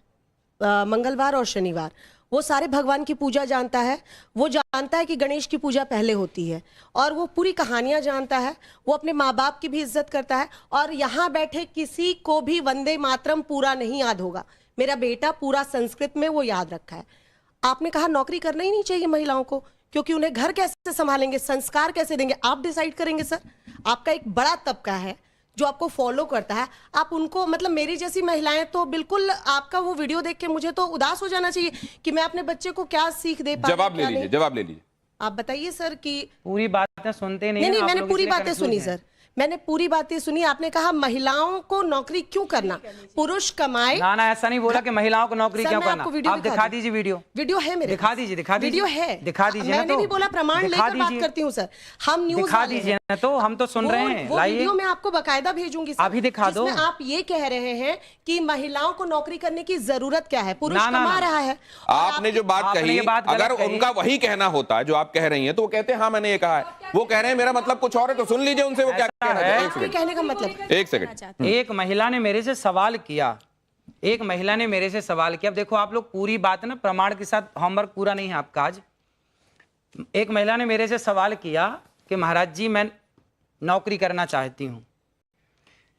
Speaker 9: मंगलवार और शनिवार। वो सारे भगवान की पूजा जानता है, वो जानता है कि गणेश की पूजा पहले होती है, और वो पूरी कहानियाँ जानता है। वो अपने माँ बाप की भी इज्जत करता है, और यहाँ बैठे किसी को भी वंदे मातरम पूरा नहीं याद होगा। मेरा बेटा पूरा संस्कृत में वो याद रखा है। आपने कहा नौकरी करना ही नहीं चाहिए महिलाओं को, क्योंकि उन्हें घर कैसे संभालेंगे, संस्कार कैसे देंगे, आप डिसाइड करेंगे। सर, आपका एक बड़ा तबका है जो आपको फॉलो करता है, आप उनको, मतलब मेरी जैसी महिलाएं तो बिल्कुल, आपका वो वीडियो देख के मुझे तो उदास हो जाना चाहिए कि मैं अपने बच्चे को क्या सीख दे पाऊं।
Speaker 1: जवाब ले लीजिए, जवाब ले लीजिए।
Speaker 9: आप बताइए सर कि
Speaker 2: पूरी बातें सुनते
Speaker 9: नहीं, मैंने पूरी बातें सुनी सर। मैंने पूरी बातें सुनी। आपने कहा महिलाओं को नौकरी क्यों करना, पुरुष कमाए।
Speaker 2: ना ऐसा नहीं बोला कि महिलाओं को नौकरी
Speaker 9: सर,
Speaker 2: क्यों
Speaker 9: मैं
Speaker 2: करना।
Speaker 9: आपको वीडियो
Speaker 2: आप दिखा दीजिए वीडियो।
Speaker 9: वीडियो है मेरे
Speaker 2: दिखा
Speaker 9: पास।
Speaker 2: दीजिए
Speaker 9: वीडियो है,
Speaker 2: दिखा दीजिए।
Speaker 9: मैंने भी बोला प्रमाण लेकर बात करती हूँ सर। हम न्यूज़
Speaker 2: दिखा
Speaker 9: वाले
Speaker 2: दीजिए
Speaker 9: हैं।
Speaker 2: ना, तो हम तो सुन रहे हैं।
Speaker 9: वो
Speaker 2: लाइए,
Speaker 9: वीडियो मैं आपको बकायदा भेजूंगी सर,
Speaker 2: अभी दिखा दो।
Speaker 9: जिसमें आप ये कह रहे हैं कि महिलाओं को नौकरी करने की जरूरत क्या है, पुरुष
Speaker 2: ना, ना,
Speaker 9: कमा
Speaker 2: ना।
Speaker 9: रहा है। और
Speaker 1: आपने जो बात
Speaker 2: आपने
Speaker 1: कही,
Speaker 2: ये बात गलत
Speaker 1: अगर
Speaker 2: कही।
Speaker 1: उनका वही कहना होता है जो आप कह रही हैं, तो वो कहते हैं हाँ मैंने ये कहा है। वो कह रहे हैं मेरा मतलब कुछ और है, तो सुन लीजिए उनसे वो क्या
Speaker 2: ऐसा
Speaker 1: कहना
Speaker 2: है।
Speaker 1: चाहते हैं।
Speaker 9: आपके कहने का मतलब
Speaker 1: एक सेकंड।
Speaker 2: एक महिला ने मेरे से सवाल किया, एक महिला ने मेरे से सवाल किया। अब देखो आप लोग पूरी बात ना प्रमाण के साथ, होमवर्क पूरा नहीं है आपका आज। एक महिला ने मेरे से सवाल किया कि महाराज जी मैं नौकरी करना चाहती हूँ।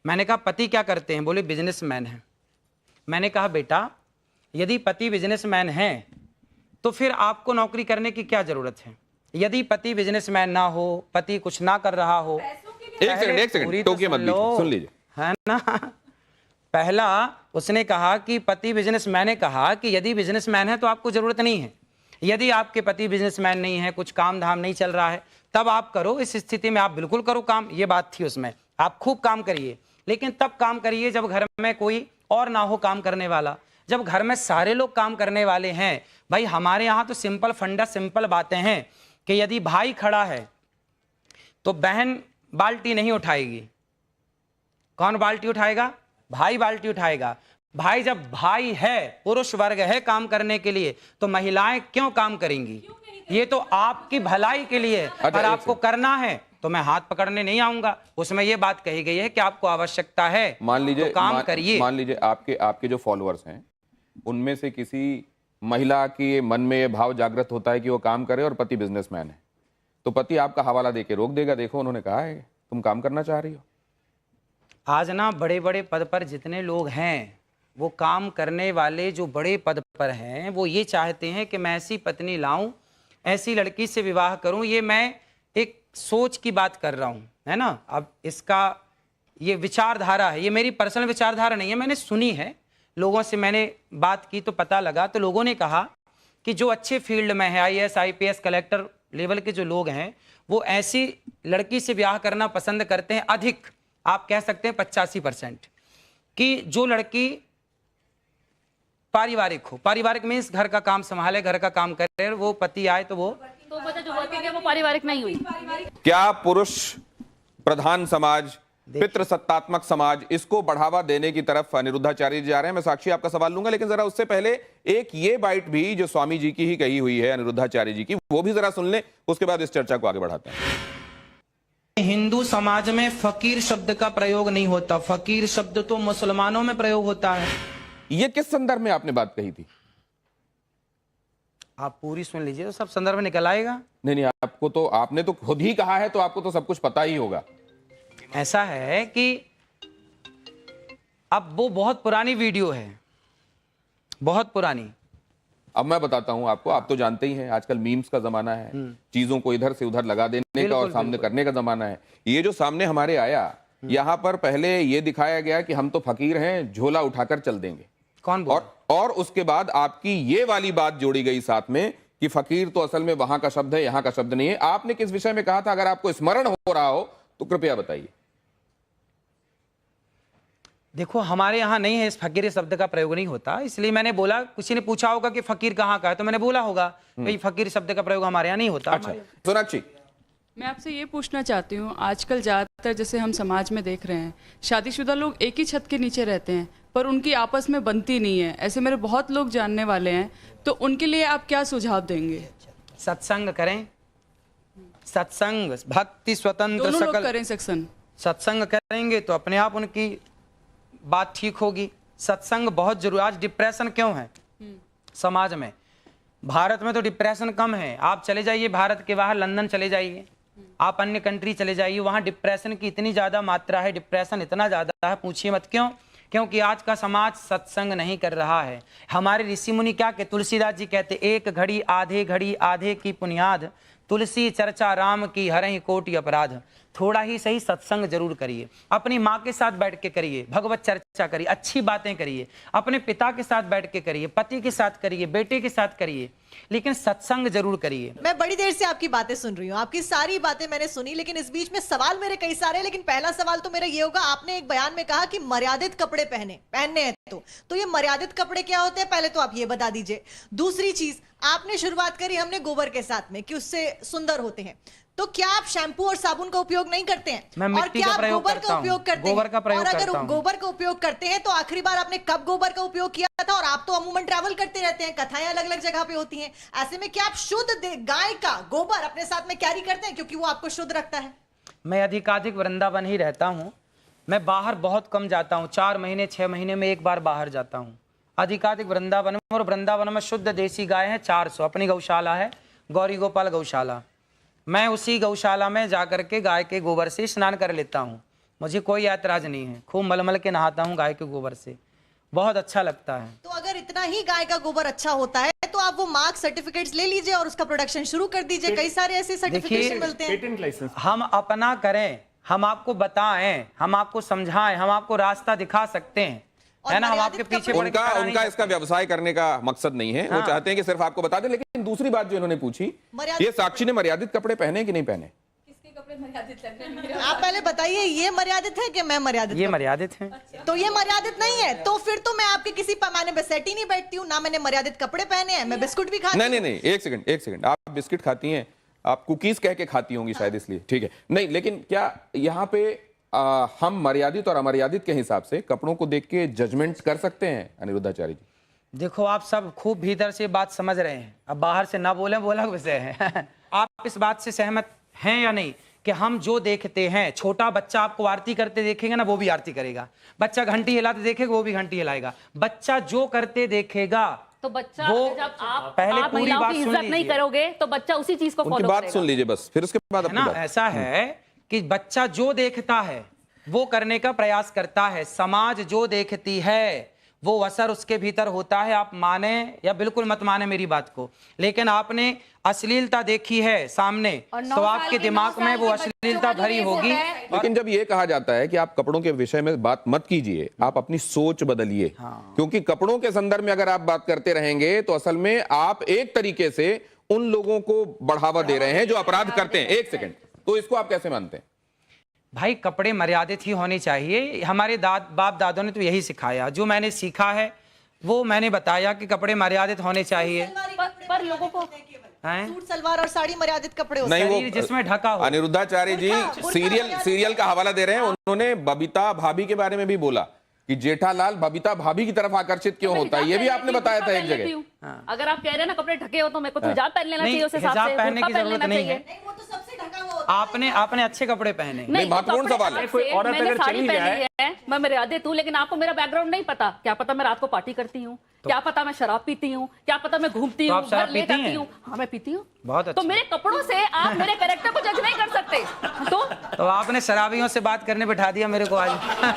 Speaker 2: मैंने कहा पति क्या करते हैं? बोले बिजनेसमैन हैं। मैंने कहा बेटा यदि पति बिजनेसमैन हैं तो फिर आपको नौकरी करने की क्या जरूरत है? यदि पति बिजनेसमैन ना हो, पति कुछ ना कर रहा हो,
Speaker 1: एक सेकंड टोकिए मत बीच, सुन लीजिए,
Speaker 2: है ना। पहला उसने कहा कि पति बिजनेसमैन ने कहा कि यदि बिजनेसमैन है तो आपको जरूरत नहीं है। यदि आपके पति बिजनेसमैन नहीं है, कुछ काम धाम नहीं चल रहा है, तब आप करो। इस स्थिति में आप बिल्कुल करो काम, ये बात थी उसमें। आप खूब काम करिए, लेकिन तब काम करिए जब घर में कोई और ना हो काम करने वाला। जब घर में सारे लोग काम करने वाले हैं, भाई हमारे यहाँ तो सिंपल फंडा, सिंपल बातें हैं कि यदि भाई खड़ा है तो बहन बाल्टी नहीं उठाएगी। कौन बाल्टी उठाएगा? भाई बाल्टी उठाएगा। भाई जब भाई है, पुरुष वर्ग है काम करने के लिए, तो महिलाएं क्यों काम करेंगी? ये तो आपकी भलाई के लिए। अगर आपको करना है तो मैं हाथ पकड़ने नहीं आऊंगा। उसमें ये बात कही गई है कि आपको आवश्यकता है,
Speaker 1: मान लीजिए
Speaker 2: तो काम करिए।
Speaker 1: मान लीजिए आपके जो फॉलोअर्स हैं उनमें से किसी महिला के मन में ये भाव जागृत होता है कि वो काम करे और पति बिजनेसमैन है, तो पति आपका हवाला देके रोक देगा, देखो उन्होंने कहा है तुम काम करना चाह रही हो।
Speaker 2: आज ना बड़े बड़े पद पर जितने लोग हैं, वो काम करने वाले जो बड़े पद पर हैं, वो ये चाहते हैं कि मैं ऐसी पत्नी लाऊं, ऐसी लड़की से विवाह करूं। ये मैं एक सोच की बात कर रहा हूं, है ना। अब इसका ये विचारधारा है, ये मेरी पर्सनल विचारधारा नहीं है, मैंने सुनी है, लोगों से मैंने बात की तो पता लगा। तो लोगों ने कहा कि जो अच्छे फील्ड में है, IAS IPS कलेक्टर लेवल के जो लोग हैं, वो ऐसी लड़की से ब्याह करना पसंद करते हैं। अधिक आप कह सकते हैं 85%, कि जो लड़की पारिवारिक हो। पारिवारिक मीन्स घर का काम संभाले, घर का काम करे, वो पति आए तो वो
Speaker 8: जो वर्किंग है वो पारिवारिक नहीं हुई।
Speaker 1: क्या पुरुष प्रधान समाज, पितृसत्तात्मक समाज, इसको बढ़ावा देने की तरफ अनिरुद्धाचार्य जी जा रहे हैं? मैं साक्षी आपका सवाल लूंगा, लेकिन जरा उससे पहले एक ये बाइट भी जो स्वामी जी की ही कही हुई है, अनिरुद्धाचार्य जी की, वो भी जरा सुन लें, उसके बाद इस चर्चा को आगे बढ़ाते हैं।
Speaker 6: हिंदू समाज में फकीर शब्द का प्रयोग नहीं होता। फकीर शब्द तो मुसलमानों में प्रयोग होता है।
Speaker 1: ये किस संदर्भ में आपने बात कही थी?
Speaker 2: आप पूरी सुन लीजिए तो सब संदर्भ निकल आएगा।
Speaker 1: नहीं, आपको तो, आपने तो खुद ही कहा है, तो आपको तो सब कुछ पता ही होगा।
Speaker 2: ऐसा है कि अब वो बहुत पुरानी वीडियो है, बहुत पुरानी।
Speaker 1: अब मैं बताता हूं आपको, आप तो जानते ही हैं आजकल मीम्स का जमाना है, चीजों को इधर से उधर लगा देने का और सामने करने का जमाना है। ये जो सामने हमारे आया, यहां पर पहले ये दिखाया गया कि हम तो फकीर हैं, झोला उठाकर चल देंगे।
Speaker 2: कौन बोल?
Speaker 1: और उसके बाद आपकी ये वाली बात जोड़ी गई साथ में कि फकीर तो असल में वहां का शब्द है, यहां का शब्द नहीं है। आपने किस विषय में कहा था? अगर आपको स्मरण हो रहा हो तो कृपया बताइए।
Speaker 2: देखो हमारे यहाँ नहीं है, इस फकीर शब्द का प्रयोग नहीं होता, इसलिए मैंने बोला। किसी ने पूछा होगा कि फकीर कहाँ का है, तो मैंने बोला होगा भाई फकीर शब्द का प्रयोग हमारे यहाँ नहीं होता।
Speaker 1: अच्छा, सोनाक्षी,
Speaker 10: मैं आपसे ये पूछना चाहती हूँ, आजकल ज़्यादातर जैसे हम समाज में देख रहे हैं, शादीशुदा लोग एक ही छत के नीचे रहते हैं पर उनकी आपस में बनती नहीं है। ऐसे मेरे बहुत लोग जानने वाले हैं, तो उनके लिए आप क्या सुझाव देंगे?
Speaker 2: सत्संग करें, सत्संग, भक्ति, स्वतंत्र,
Speaker 10: दोनों लोग
Speaker 2: सकल
Speaker 10: करें सत्संग।
Speaker 2: सत्संग करेंगे तो अपने आप उनकी बात ठीक होगी। सत्संग बहुत जरूरी। आज डिप्रेशन क्यों है समाज में? भारत में तो डिप्रेशन कम है। आप चले जाइए भारत के बाहर, लंदन चले जाइए, आप अन्य कंट्री चले जाइए, वहाँ डिप्रेशन की इतनी ज़्यादा मात्रा है, डिप्रेशन इतना ज़्यादा है, पूछिए मत। क्यों? क्योंकि आज का समाज सत्संग नहीं कर रहा है। हमारे ऋषि मुनि क्या कहते? तुलसीदास जी कहते, एक घड़ी आधे की बुनियाद, तुलसी चर्चा राम की हरहि कोटि अपराध। थोड़ा ही सही सत्संग जरूर करिए, अपनी माँ के साथ बैठ के करिए, भगवत चर्चा करिए, अच्छी बातें करिए, अपने पिता के साथ बैठ के करिए, पति के साथ करिए, बेटे के साथ करिए, लेकिन सत्संग जरूर करिए।
Speaker 11: मैं बड़ी देर से आपकी बातें सुन रही हूँ, आपकी सारी बातें मैंने सुनी, लेकिन इस बीच में सवाल मेरे कई सारे हैं। लेकिन पहला सवाल तो मेरा ये होगा, आपने एक बयान में कहा कि मर्यादित कपड़े पहनने हैं, तो ये मर्यादित कपड़े क्या होते हैं, पहले तो आप ये बता दीजिए। दूसरी चीज, आपने शुरुआत करी हमने गोबर के साथ में कि उससे सुंदर होते हैं, तो क्या आप शैम्पू और साबुन का उपयोग नहीं करते हैं?
Speaker 2: मैं
Speaker 11: और
Speaker 2: मिट्टी
Speaker 11: क्या
Speaker 2: का
Speaker 11: आप
Speaker 2: प्रयोग
Speaker 11: गोबर
Speaker 2: करता
Speaker 11: का
Speaker 2: हूं।
Speaker 11: उपयोग करते
Speaker 2: गोबर
Speaker 11: हैं?
Speaker 2: का प्रयोग
Speaker 11: और अगर
Speaker 2: करता हूं।
Speaker 11: गोबर का उपयोग करते हैं तो आखिरी बार आपने कब गोबर का उपयोग किया था? और आप तो अमूमन ट्रैवल करते रहते हैं, कथाएं अलग अलग जगह पे होती हैं, ऐसे में क्या आप शुद्ध गाय का गोबर अपने साथ में कैरी करते हैं क्योंकि वो आपको शुद्ध रखता है?
Speaker 2: मैं अधिकाधिक वृंदावन ही रहता हूँ, मैं बाहर बहुत कम जाता हूँ, 4 महीने 6 महीने में एक बार बाहर जाता हूँ। अधिकाधिक वृंदावन में, और वृंदावन में शुद्ध देसी गाय है 400, अपनी गौशाला है गौरी गोपाल गौशाला। मैं उसी गौशाला में जाकर के गाय के गोबर से स्नान कर लेता हूँ, मुझे कोई ऐतराज नहीं है। खूब मलमल के नहाता हूँ गाय के गोबर से, बहुत अच्छा लगता है।
Speaker 11: तो अगर इतना ही गाय का गोबर अच्छा होता है तो आप वो मार्क सर्टिफिकेट्स ले लीजिए और उसका प्रोडक्शन शुरू कर दीजिए। कई सारे ऐसे सर्टिफिकेशन मिलते हैं।
Speaker 7: पेटेंट लाइसेंस
Speaker 2: हम अपना करें, हम आपको बताएं, हम आपको समझाएं, हम आपको रास्ता दिखा सकते हैं, है ना। हम आपके पीछे पड़ के खड़ा नहीं
Speaker 1: उनका
Speaker 2: कर
Speaker 1: इसका व्यवसाय करने का मकसद नहीं है, वो
Speaker 2: हाँ।
Speaker 1: चाहते हैं कि सिर्फ आपको बता दें। लेकिन दूसरी बात जो इन्होंने पूछी,
Speaker 11: मर्यादित
Speaker 1: ये साक्षी ने मर्यादित कपड़े पहने कि नहीं पहने?
Speaker 11: आप पहले बताइए, ये मर्यादित है कि मैं मर्यादित?
Speaker 2: ये मर्यादित है।
Speaker 11: तो ये मर्यादित नहीं है, तो फिर तो मैं आपके किसी पैमाने पे सेट ही नहीं बैठती हूँ ना। मैंने मर्यादित कपड़े पहने हैं, मैं बिस्कुट भी खाती हूँ।
Speaker 1: नहीं, एक सेकंड, आप बिस्किट खाती हैं, आप कुकीज कह के खाती होंगी शायद, इसलिए ठीक है। नहीं, लेकिन क्या यहाँ पे हम मर्यादित और अमर्यादित के हिसाब से कपड़ों को देख के जजमेंट कर सकते हैं अनिरुद्धाचार्य जी?
Speaker 2: देखो, आप सब खूब भीतर से बात समझ रहे हैं, अब बाहर से ना बोले बोला विषय है। आप इस बात से सहमत हैं या नहीं कि हम जो देखते हैं, छोटा बच्चा आपको आरती करते देखेगा ना, वो भी आरती करेगा। बच्चा घंटी हिलाते देखेगा, वो भी घंटी हिलाएगा। बच्चा जो करते देखेगा,
Speaker 8: तो बच्चा
Speaker 2: वो
Speaker 8: जब आप
Speaker 2: पहले पूरी
Speaker 8: महिलाओं
Speaker 2: बात
Speaker 8: की
Speaker 2: सुन
Speaker 8: इज्जत नहीं
Speaker 2: लीजिए।
Speaker 8: करोगे तो बच्चा उसी चीज को
Speaker 1: उनकी
Speaker 8: फॉलो
Speaker 1: बात
Speaker 8: करेगा।
Speaker 1: सुन लीजिए बस, फिर उसके बाद
Speaker 2: है
Speaker 1: अपनी
Speaker 2: ना।
Speaker 1: बात।
Speaker 2: ऐसा है कि बच्चा जो देखता है वो करने का प्रयास करता है, समाज जो देखती है वो असर उसके भीतर होता है। आप माने या बिल्कुल मत माने मेरी बात को, लेकिन आपने अश्लीलता देखी है सामने, तो आपके दिमाग में वो अश्लीलता भरी होगी।
Speaker 1: लेकिन जब ये कहा जाता है कि आप कपड़ों के विषय में बात मत कीजिए, आप अपनी सोच बदलिए, क्योंकि कपड़ों के संदर्भ में अगर आप बात करते रहेंगे तो असल में आप एक तरीके से उन लोगों को बढ़ावा दे रहे हैं जो अपराध करते हैं। एक सेकंड, तो इसको आप कैसे मानते हैं?
Speaker 2: भाई, कपड़े मर्यादित ही होने चाहिए। हमारे बाप दादों ने तो यही सिखाया, जो मैंने सीखा है वो मैंने बताया कि कपड़े मर्यादित होने चाहिए।
Speaker 8: पर लोगों को
Speaker 2: हैं?
Speaker 11: सूट सलवार और साड़ी मर्यादित कपड़े होते
Speaker 1: नहीं,
Speaker 11: हैं।
Speaker 2: शरीर जिसमें ढका हो।
Speaker 1: अनिरुद्धाचार्य जी सीरियल का हवाला दे रहे हैं। उन्होंने बबीता भाभी के बारे में भी बोला कि जेठालाल बबीता भाभी की तरफ आकर्षित क्यों होता है, ये भी आपने बताया था एक जगह।
Speaker 8: अगर आप कह रहे हैं ना कपड़े ढके हो तो मेरे को तो हिजाब पहन लेना
Speaker 2: नहीं,
Speaker 8: चाहिए, उस हिसाब
Speaker 2: हिजाब
Speaker 8: से
Speaker 2: पहनने की
Speaker 8: बुर्का
Speaker 2: जरूरत
Speaker 8: लेना
Speaker 2: नहीं है।
Speaker 8: चाहिए।
Speaker 11: वो तो सबसे ढका हुआ होता है।
Speaker 2: आपने अच्छे कपड़े पहने।
Speaker 1: नहीं, महत्वपूर्ण
Speaker 8: कपड़े
Speaker 1: सवाल है।
Speaker 8: अलग
Speaker 7: कोई
Speaker 8: से,
Speaker 7: औरत
Speaker 8: मैंने
Speaker 7: अगर
Speaker 8: साड़ी
Speaker 7: चली
Speaker 8: पहनी
Speaker 7: जाए-
Speaker 8: है, मैं मर्यादित हूँ, लेकिन आपको मेरा बैकग्राउंड नहीं पता। क्या पता मैं रात को पार्टी करती हूँ, क्या पता मैं शराब पीती हूँ, क्या पता मैं घूमती
Speaker 2: तो
Speaker 8: हूँ,
Speaker 2: आप शराब
Speaker 8: घर ले
Speaker 2: पीती
Speaker 8: जाती
Speaker 2: हैं?
Speaker 8: हूँ। हाँ, मैं पीती हूँ।
Speaker 2: बहुत अच्छा।
Speaker 8: तो मेरे कपड़ों से आप मेरे कैरेक्टर को जज नहीं कर सकते।
Speaker 2: तो आपने शराबियों से बात करने बिठा दिया मेरे को आज।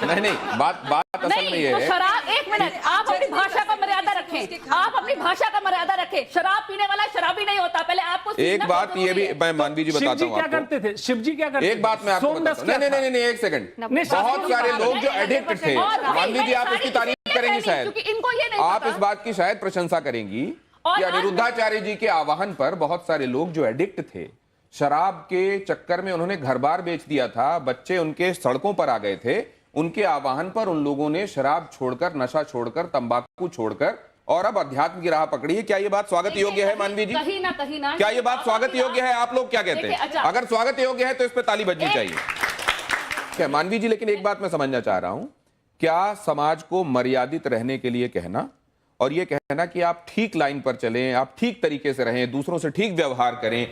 Speaker 1: नहीं, बात असल में
Speaker 8: नहीं,
Speaker 1: ये
Speaker 8: तो
Speaker 1: है।
Speaker 8: शराब, एक मिनट, आप अपनी भाषा का मर्यादा रखें, आप अपनी भाषा का मर्यादा रखें। शराब पीने वाला शराबी नहीं होता। पहले आपको
Speaker 1: एक
Speaker 8: सीखना
Speaker 1: बात
Speaker 8: बहुत
Speaker 1: ये भी
Speaker 8: जरूरी है।
Speaker 1: मैं मानवी जी
Speaker 7: शिव
Speaker 1: बताता
Speaker 7: जी
Speaker 1: हूँ
Speaker 7: क्या
Speaker 1: आपको।
Speaker 7: करते थे? शिव जी क्या करते
Speaker 1: एक बात मैं आपको
Speaker 7: सोमरस
Speaker 1: बताता हूँ।
Speaker 7: क्या था?
Speaker 1: नहीं, एक सेकंड।
Speaker 7: नहीं,
Speaker 1: बहुत सारे लोग जो एडिक्ट थे,
Speaker 8: और भाई,
Speaker 1: मानवी जी आप
Speaker 8: सारी
Speaker 1: इसकी तारीफ
Speaker 8: इसलिए
Speaker 1: करेंगी
Speaker 8: पहनी,
Speaker 1: शायद,
Speaker 8: क्योंकि इनको ये नहीं
Speaker 1: आप
Speaker 8: पता।
Speaker 1: इस बात की शायद प्रशंसा करेंगी
Speaker 8: और
Speaker 1: कि अनिरुद्धाचार्य जी के आह्वान पर बहुत सारे लोग जो एडिक्ट थे, शराब के चक्कर में उन्होंने घर बार बेच दिया था, बच्चे उनके सड़कों पर आ गए थे, उनके आह्वान पर उन लोगों ने शराब छोड़कर, नशा छोड़कर, तंबाकू छोड़कर और अब अध्यात्म की राह पकड़ी है। क्या ये बात स्वागत योग्य है मानवी जी?
Speaker 8: कहीं ना
Speaker 1: क्या ये बात स्वागत योग्य है? आप लोग क्या कहते हैं?
Speaker 8: अच्छा।
Speaker 1: अगर स्वागत योग्य है तो इस पे ताली बजनी चाहिए। क्या मानवी जी, लेकिन एक बात मैं समझना चाह रहा हूं, क्या समाज को मर्यादित रहने के लिए कहना और ये कहना कि आप ठीक लाइन पर चलें, आप ठीक तरीके से रहें, दूसरों से ठीक व्यवहार करें,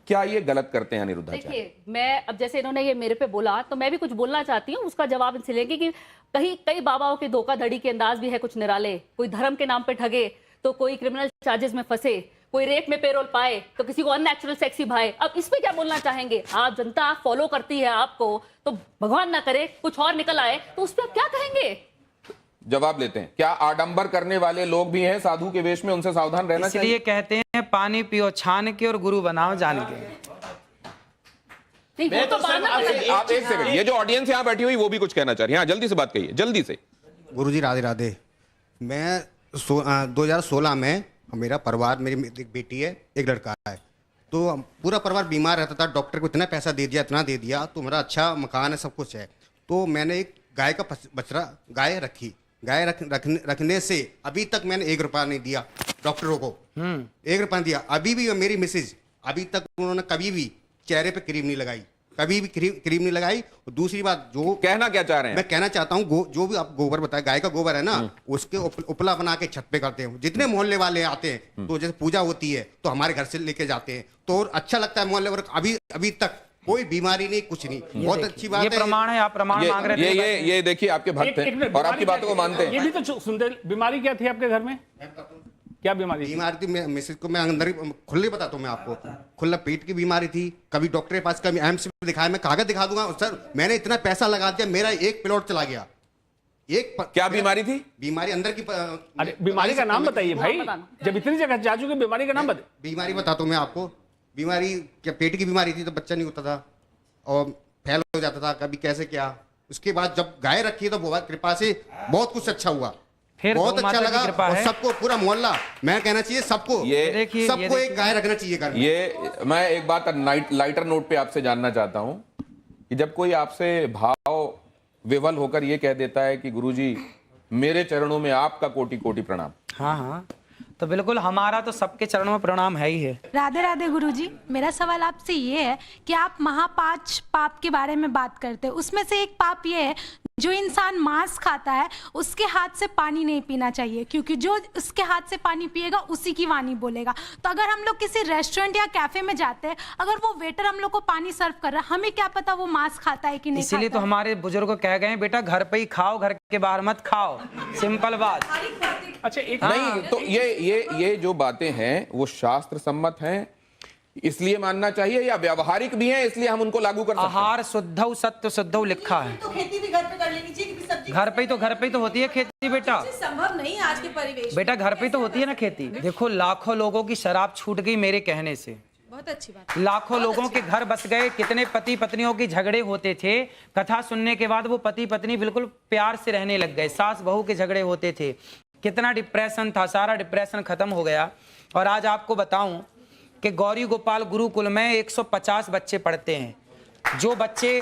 Speaker 1: क्या ये गलत करते हैं अनिरुद्धाचार्य?
Speaker 8: देखिए, मैं अब जैसे इन्होंने ये मेरे पे बोला तो मैं भी कुछ बोलना चाहती हूँ, उसका जवाब इनसे लेंगे कि कई बाबाओं के धोखाधड़ी के अंदाज भी है कुछ निराले। कोई धर्म के नाम पे ठगे तो कोई क्रिमिनल चार्जेस में फंसे, कोई रेप में पेरोल पाए तो किसी को अननेचुरल सेक्सी भाए। अब इस पे क्या बोलना चाहेंगे? आप जनता फॉलो करती है आपको, तो भगवान ना करे कुछ और निकल आए तो उस पर आप क्या कहेंगे?
Speaker 1: जवाब लेते हैं। क्या आडंबर करने वाले लोग भी हैं साधु के वेश में, उनसे सावधान रहना चाहिए?
Speaker 2: इसलिए कहते हैं पानी पियो छान के और गुरु बनाओ जान के।
Speaker 8: नहीं, वो
Speaker 5: मैं
Speaker 8: तो
Speaker 5: तो
Speaker 8: बाद
Speaker 5: सिर्फ
Speaker 8: में
Speaker 5: आपसे
Speaker 8: बोलेंगे।
Speaker 1: आप एक सेकंड, ये जो ऑडियंस यहाँ बैठी हुई वो भी कुछ कहना चाह रही है। हाँ, जल्दी से बात कहिए, जल्दी से।
Speaker 12: गुरुजी राधे राधे। मैं 2016 में मेरा परिवार, मेरी एक बेटी है, एक लड़का है, तो पूरा परिवार बीमार रहता था। डॉक्टर को इतना पैसा दे दिया, इतना दे दिया, तो मेरा अच्छा मकान है, सब कुछ है। तो मैंने एक गाय का बछड़ा गाय रखी। गाय रखने से अभी तक मैंने 1 रुपया नहीं दिया डॉक्टरों को, 1 रुपया दिया। अभी भी मेरी मिसेज, अभी तक उन्होंने कभी भी चेहरे पे क्रीम नहीं लगाई, कभी भी क्रीम नहीं लगाई। और दूसरी बात, जो
Speaker 1: कहना क्या चाह रहे हैं?
Speaker 12: मैं कहना चाहता हूँ, जो भी आप गोबर बताए, गाय का गोबर है ना, उसके उपला बना के छत पे करते हैं। जितने मोहल्ले वाले आते हैं, तो जैसे पूजा होती है तो हमारे घर से लेके जाते हैं, तो और अच्छा लगता है मोहल्ले। और अभी तक कोई बीमारी नहीं, कुछ नहीं, बहुत अच्छी बात है।
Speaker 2: ये प्रमाण है, आप प्रमाण मांग रहे थे।
Speaker 1: ये देखिए, आपके भक्त हैं और आपकी बातों को मानते हैं।
Speaker 7: ये भी तो सुनते। बीमारी क्या थी आपके घर में? क्या बीमारी
Speaker 12: थी? मिसेज को मैं अंदर खुले बताता हूँ मैं आपको, खुला पेट की बीमारी थी। कभी डॉक्टर के पास, कभी एम्स में दिखाया, मैं कागज दिखा दूंगा सर, मैंने इतना पैसा लगा दिया, मेरा 1 प्लॉट चला गया।
Speaker 1: क्या बीमारी थी?
Speaker 12: बीमारी अंदर की।
Speaker 7: अरे बीमारी का नाम बताइए भाई, जब इतनी जगह जा चुके, बीमारी का नाम बताइए।
Speaker 12: बीमारी बताता हूँ मैं आपको। बीमारी क्या, पेट की बीमारी थी, तो बच्चा नहीं होता था और फैल हो जाता था, कभी कैसे क्या। उसके बाद जब गाय रखी तो बहुत कृपा से बहुत कुछ अच्छा हुआ,
Speaker 2: फिर
Speaker 12: बहुत
Speaker 2: गौ
Speaker 12: अच्छा
Speaker 2: माता की
Speaker 12: लगा।
Speaker 2: कृपा
Speaker 12: और
Speaker 2: है।
Speaker 12: सबको, पूरा मोहल्ला, मैं कहना चाहिए सबको,
Speaker 2: देखिए,
Speaker 12: सबको एक गाय रखना चाहिए घर में।
Speaker 1: ये मैं एक बात लाइटर नोट पे आपसे जानना चाहता हूं कि जब कोई आपसे भाव विवल होकर ये कह देता है कि गुरुजी मेरे चरणों में आपका कोटि कोटि प्रणाम।
Speaker 2: हाँ हाँ, तो बिल्कुल हमारा तो सबके चरणों में प्रणाम है ही है।
Speaker 13: राधे राधे गुरुजी, मेरा सवाल आपसे ये है कि आप महापांच पाप के बारे में बात करते हैं, उसमें से एक पाप ये है, जो इंसान मांस खाता है उसके हाथ से पानी नहीं पीना चाहिए, क्योंकि जो उसके हाथ से पानी पिएगा उसी की वाणी बोलेगा। तो अगर हम लोग किसी रेस्टोरेंट या कैफे में जाते हैं, अगर वो वेटर हम लोग को पानी सर्व कर रहा है, हमें क्या पता वो मांस खाता है कि नहीं।
Speaker 2: इसीलिए तो हमारे बुजुर्ग कह गए, बेटा घर पे ही खाओ, घर के बाहर मत खाओ, सिंपल बात।
Speaker 7: अच्छा, एक
Speaker 1: नहीं तो ये जो बातें हैं वो शास्त्र सम्मत हैं, इसलिए मानना चाहिए, या व्यावहारिक भी हैं इसलिए हम उनको लागू कर सकते हैं?
Speaker 2: आहार शुद्धौ सत्य शुद्धौ लिखा है।
Speaker 11: तो खेती भी घर पे कर लेनी चाहिए, क्योंकि सब्जी
Speaker 2: घर पे ही तो होती है खेती बेटा।
Speaker 3: संभव नहीं आज के परिवेश
Speaker 2: बेटा घर पे तो होती है ना खेती। देखो लाखों लोगों की शराब छूट गई मेरे कहने से,
Speaker 3: बहुत अच्छी बात।
Speaker 2: लाखों लोगों के घर बस गए। कितने पति पत्नियों के झगड़े होते थे, कथा सुनने के बाद वो पति पत्नी बिल्कुल प्यार से रहने लग गए। सास बहू के झगड़े होते थे, कितना डिप्रेशन था, सारा डिप्रेशन खत्म हो गया। और आज आपको बताऊं कि गौरी गोपाल गुरुकुल में 150 बच्चे पढ़ते हैं। जो बच्चे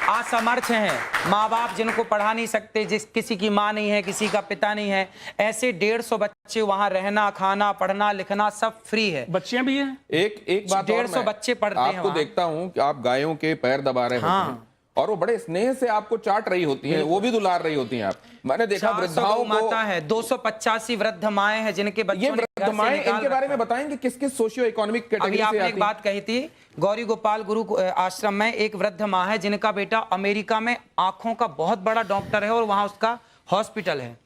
Speaker 2: असमर्थ हैं, माँ बाप जिनको पढ़ा नहीं सकते, किसी की माँ नहीं है, किसी का पिता नहीं है, ऐसे 150 बच्चे वहाँ रहना, खाना, पढ़ना, लिखना सब फ्री है।
Speaker 7: बच्चियां भी हैं।
Speaker 1: एक बात,
Speaker 2: 150 बच्चे पढ़ते हैं
Speaker 1: आपको
Speaker 2: वहाँ।
Speaker 1: देखता हूं कि आप गायों के पैर दबा रहे होते हैं और वो बड़े स्नेह से आपको चाट रही होती हैं, वो भी दुलार रही होती हैं। आप, मैंने देखा वृद्धाओं को,
Speaker 2: माता है, 285 वृद्ध माएँ हैं जिनके बच्चों
Speaker 1: ये वृद्ध माएँ, इनके बारे में बताएंगे किस किस सोशियो इकोनॉमिक कैटेगरी से आती हैं?
Speaker 2: आपने एक बात कही थी, गौरी गोपाल गुरु आश्रम में एक वृद्ध माँ है जिनका बेटा अमेरिका में आंखों का बहुत बड़ा डॉक्टर है और वहां उसका हॉस्पिटल है।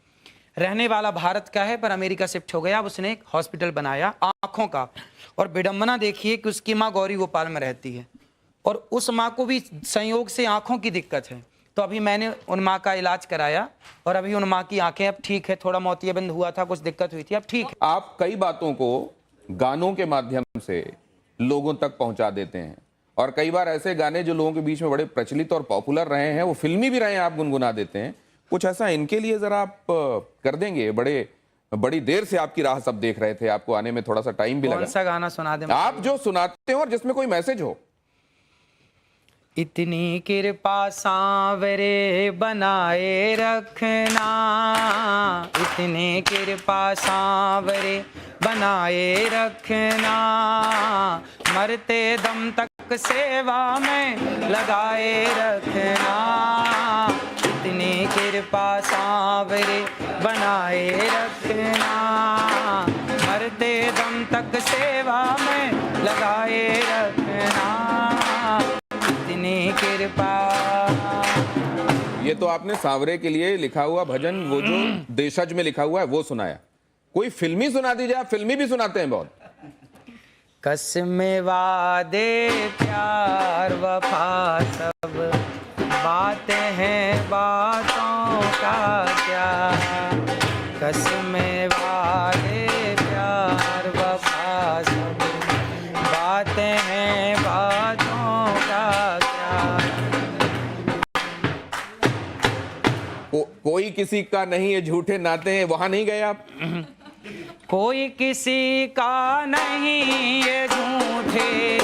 Speaker 2: रहने वाला भारत का है पर अमेरिका शिफ्ट हो गया, उसने एक हॉस्पिटल बनाया आंखों का। और विडंबना देखिए कि उसकी माँ गौरी गोपाल में रहती है और उस माँ को भी संयोग से आंखों की दिक्कत है। तो अभी मैंने उन माँ का इलाज कराया और अभी उन माँ की आंखें अब ठीक है, थोड़ा मोतियाबिंद हुआ था, कुछ दिक्कत हुई थी, अब ठीक है।
Speaker 1: आप कई बातों को गानों के माध्यम से लोगों तक पहुंचा देते हैं और कई बार ऐसे गाने जो लोगों के बीच में बड़े प्रचलित और पॉपुलर रहे हैं, वो फिल्मी भी रहे हैं, आप गुनगुना देते हैं। कुछ ऐसा इनके लिए जरा आप कर देंगे? बड़ी देर से आपकी राह सब देख रहे थे, आपको आने में थोड़ा सा टाइम भी लगा।
Speaker 2: कौन सा गाना सुना दे
Speaker 1: आप जो सुनाते हो और जिसमें कोई मैसेज हो?
Speaker 2: इतनी कृपा सांवरे बनाए रखना, इतनी कृपा सांवरे बनाए रखना, मरते दम तक सेवा में लगाए रखना, इतनी कृपा सांवरे बनाए रखना, मरते दम तक सेवा में लगाए रखना, इतनी कृपा।
Speaker 1: ये तो आपने सांवरे के लिए लिखा हुआ भजन, वो जो देशज में लिखा हुआ है वो सुनाया। कोई फिल्मी सुना दीजिए, आप फिल्मी भी सुनाते हैं बहुत।
Speaker 2: कसमें वादे प्यार वफा सब बातें हैं बातों का क्या, कसमें वादे प्यार वफा सब बातें हैं बातों का
Speaker 1: कोई किसी का नहीं है, झूठे नाते हैं, वहां नहीं गए आप?
Speaker 2: कोई किसी का नहीं ये झूठे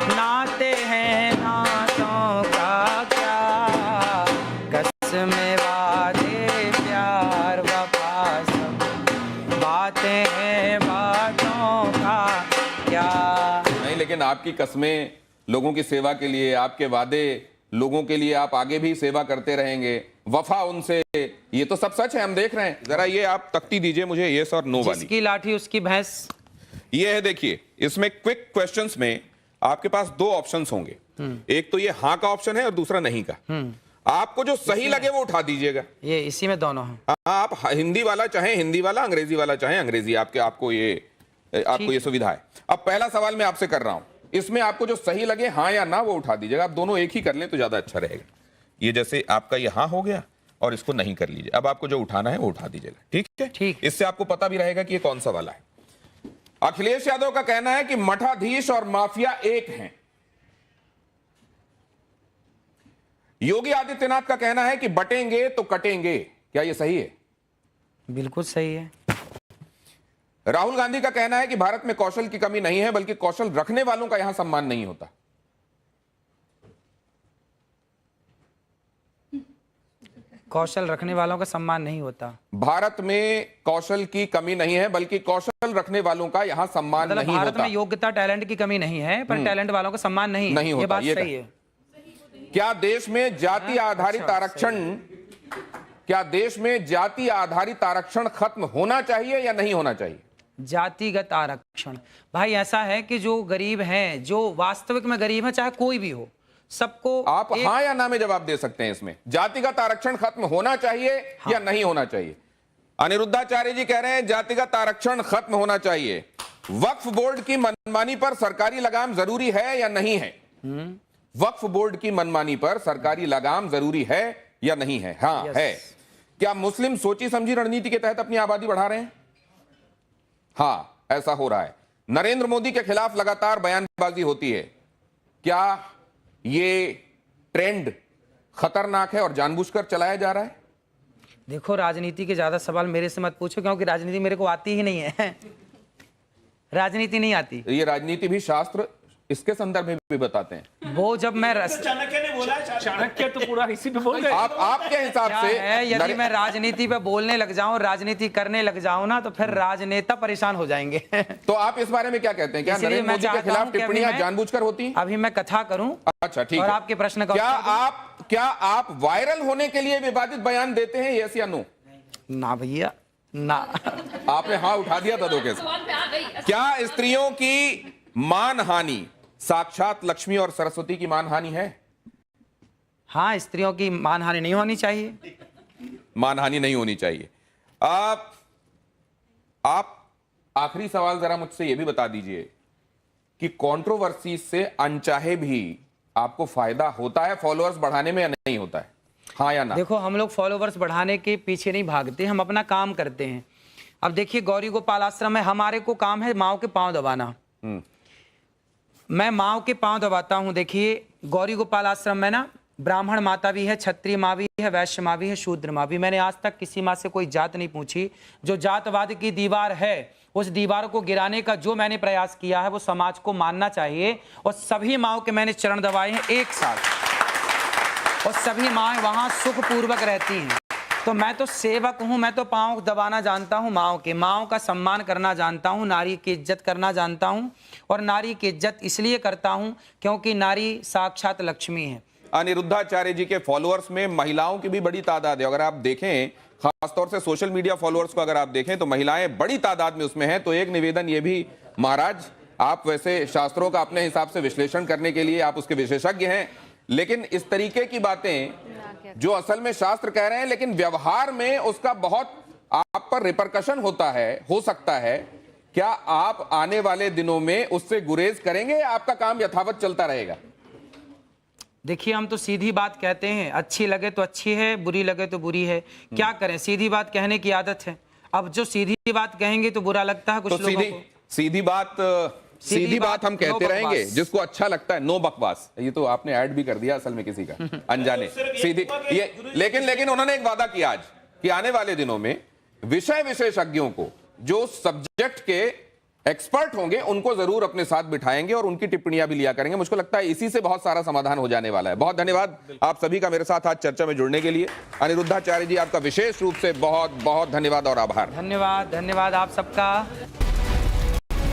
Speaker 2: नाते हैं, नातों का क्या, कसमें वादे प्यार वफा सब बातें हैं, बातों का क्या।
Speaker 1: नहीं, लेकिन आपकी कस्में लोगों की सेवा के लिए, आपके वादे लोगों के लिए, आप आगे भी सेवा करते रहेंगे, वफा उनसे, ये तो सब सच है, हम देख रहे हैं। जरा ये आप तख्ती दीजिए मुझे, यस और नो वाली।
Speaker 2: जिसकी लाठी उसकी भैंस।
Speaker 1: ये है, देखिए इसमें क्विक क्वेश्चंस में आपके पास दो ऑप्शंस होंगे, एक तो ये हाँ का ऑप्शन है और दूसरा नहीं का। आपको जो सही लगे वो उठा दीजिएगा।
Speaker 2: ये इसी में दोनों हैं।
Speaker 1: आप हिंदी वाला चाहे हिंदी वाला, अंग्रेजी वाला चाहे अंग्रेजी, आपको ये सुविधा है। अब पहला सवाल मैं आपसे कर रहा हूं, इसमें आपको जो सही लगे हाँ या ना वो उठा दीजिएगा। आप दोनों एक ही कर लें तो ज्यादा अच्छा रहेगा। ये जैसे आपका ये हाँ हो गया और इसको नहीं कर लीजिए। अब आपको जो उठाना है वो उठा दीजिएगा, ठीक है?
Speaker 2: ठीक।
Speaker 1: इससे आपको पता भी रहेगा कि ये कौन सा वाला है। अखिलेश यादव का कहना है कि मठाधीश और माफिया एक हैं। योगी आदित्यनाथ का कहना है कि बटेंगे तो कटेंगे। क्या ये सही है?
Speaker 2: बिल्कुल सही है।
Speaker 1: राहुल गांधी का कहना है कि भारत में कौशल की कमी नहीं है, बल्कि कौशल रखने वालों का यहां सम्मान नहीं होता।
Speaker 2: कौशल रखने वालों का सम्मान नहीं होता।
Speaker 1: भारत में कौशल की कमी नहीं है, बल्कि कौशल रखने वालों का यहां सम्मान
Speaker 2: मतलब
Speaker 1: नहीं
Speaker 2: भारत
Speaker 1: होता।
Speaker 2: में योग्यता, टैलेंट की कमी नहीं है, पर टैलेंट वालों का सम्मान नहीं है।
Speaker 1: नहीं
Speaker 2: ये
Speaker 1: होता,
Speaker 2: बात
Speaker 1: ये
Speaker 2: सही है।
Speaker 1: क्या देश में जाति आधारित आरक्षण, क्या देश में जाति आधारित आरक्षण खत्म होना चाहिए या नहीं होना चाहिए?
Speaker 2: जातिगत आरक्षण, भाई ऐसा है कि जो गरीब हैं, जो वास्तविक में गरीब है, चाहे कोई भी हो, सबको
Speaker 1: आप हाँ या ना में जवाब दे सकते हैं। इसमें जातिगत आरक्षण खत्म होना चाहिए या नहीं होना चाहिए? अनिरुद्धाचार्य जी कह रहे हैं जातिगत आरक्षण खत्म होना चाहिए। वक्फ बोर्ड की मनमानी पर सरकारी लगाम जरूरी है या नहीं है? वक्फ बोर्ड की मनमानी पर सरकारी लगाम जरूरी है या नहीं है? हाँ है। क्या मुस्लिम सोची समझी रणनीति के तहत अपनी आबादी बढ़ा रहे हैं? हाँ, ऐसा हो रहा है। नरेंद्र मोदी के खिलाफ लगातार बयानबाजी होती है। क्या ये ट्रेंड खतरनाक है और जानबूझकर चलाया जा रहा है?
Speaker 2: देखो, राजनीति के ज्यादा सवाल मेरे से मत पूछो, क्योंकि राजनीति मेरे को आती ही नहीं है। राजनीति नहीं आती।
Speaker 1: ये राजनीति भी शास्त्र इसके संदर्भ में भी बताते हैं।
Speaker 2: वो जब मैं
Speaker 5: चाणक्य ने बोला,
Speaker 7: चाणक्य तो पूरा इसी पे बोल गए।
Speaker 1: आपके हिसाब
Speaker 2: क्या
Speaker 1: से
Speaker 2: है, यदि मैं राजनीति पे बोलने लग जाऊं, राजनीति करने लग जाऊं ना, तो फिर राजनेता परेशान हो जाएंगे।
Speaker 1: तो आप इस बारे में क्या कहते हैं? क्या
Speaker 2: इसलिए
Speaker 1: नरेंद्र
Speaker 2: मैं
Speaker 1: मोदी के
Speaker 2: चाहता
Speaker 1: खिलाफ
Speaker 2: हूं कि अभी
Speaker 1: टिप्पणियां
Speaker 2: मैं-
Speaker 1: जानबूझकर होती हैं?
Speaker 2: अभी मैं कथा करूं।
Speaker 1: अच्छा, ठीक
Speaker 2: और
Speaker 1: है।
Speaker 2: आपके प्रश्न का
Speaker 1: क्या
Speaker 2: उत्तर
Speaker 1: आप वायरल होने के लिए विवादित बयान देते हैं, यस या नो?
Speaker 2: ना भैया, ना।
Speaker 1: आपने हाँ उठा दिया था धोखे से। क्या स्त्रियों की मानहानि साक्षात लक्ष्मी और सरस्वती की मानहानि है?
Speaker 2: हाँ, स्त्रियों की मानहानि नहीं होनी चाहिए।
Speaker 1: मानहानि नहीं होनी चाहिए। आप आखिरी सवाल जरा मुझसे यह भी बता दीजिए कि कंट्रोवर्सी से अनचाहे भी आपको फायदा होता है फॉलोअर्स बढ़ाने में या नहीं होता है? हाँ या ना?
Speaker 2: देखो, हम लोग फॉलोवर्स बढ़ाने के पीछे नहीं भागते, हम अपना काम करते हैं। अब देखिए, गौरी गोपाल आश्रम में हमारे को काम है माओ के पांव दबाना। मैं माओ के पांव दबाता हूं। देखिए, गौरी गोपाल आश्रम में ना ब्राह्मण माता भी है, क्षत्रिय माँ भी है, वैश्य माँ भी है, शूद्र माँ भी। मैंने आज तक किसी माँ से कोई जात नहीं पूछी। जो जातवाद की दीवार है, उस दीवार को गिराने का जो मैंने प्रयास किया है, वो समाज को मानना चाहिए। और सभी माओ के मैंने चरण दबाए हैं एक साथ, और सभी माएँ वहाँ सुखपूर्वक रहती हैं। तो मैं तो सेवक हूँ, मैं तो पाँव दबाना जानता हूँ माओ के, माओ का सम्मान करना जानता हूँ, नारी की इज्जत करना जानता हूँ। और नारी की इज्जत इसलिए करता हूँ क्योंकि नारी साक्षात लक्ष्मी है।
Speaker 1: अनिरुद्धाचार्य जी के फॉलोअर्स में महिलाओं की भी बड़ी तादाद है। अगर आप देखें, खासतौर से सोशल मीडिया फॉलोअर्स को अगर आप देखें, तो महिलाएं बड़ी तादाद में उसमें हैं। तो एक निवेदन ये भी, महाराज आप वैसे शास्त्रों का अपने हिसाब से विश्लेषण करने के लिए आप उसके विशेषज्ञ हैं, लेकिन इस तरीके की बातें जो असल में शास्त्र कह रहे हैं, लेकिन व्यवहार में उसका बहुत आप पर रिपरकशन होता है, हो सकता है। क्या आप आने वाले दिनों में उससे गुरेज करेंगे या आपका काम यथावत चलता रहेगा?
Speaker 2: देखिए, हम तो सीधी बात कहते हैं, अच्छी लगे तो अच्छी है, बुरी लगे तो बुरी है। क्या करें, सीधी बात कहने की आदत है। अब जो सीधी बात कहेंगे तो बुरा लगता है कुछ
Speaker 1: तो
Speaker 2: लोगों को।
Speaker 1: सीधी बात हम कहते
Speaker 2: नो
Speaker 1: रहेंगे,
Speaker 2: बकवास।
Speaker 1: जिसको अच्छा लगता है। नो बकवास, ये तो आपने ऐड भी कर दिया असल में किसी का अनजाने। सीधी ये, लेकिन उन्होंने एक वादा किया आज कि आने वाले दिनों में विषय विशेषज्ञों को, जो सब्जेक्ट के एक्सपर्ट होंगे, उनको जरूर अपने साथ बिठाएंगे और उनकी टिप्पणियां भी लिया करेंगे। मुझको लगता है इसी से बहुत सारा समाधान हो जाने वाला है। बहुत धन्यवाद आप सभी का मेरे साथ आज चर्चा में जुड़ने के लिए। अनिरुद्धाचार्य जी, आपका विशेष रूप से बहुत बहुत धन्यवाद और आभार।
Speaker 2: धन्यवाद, धन्यवाद आप सबका।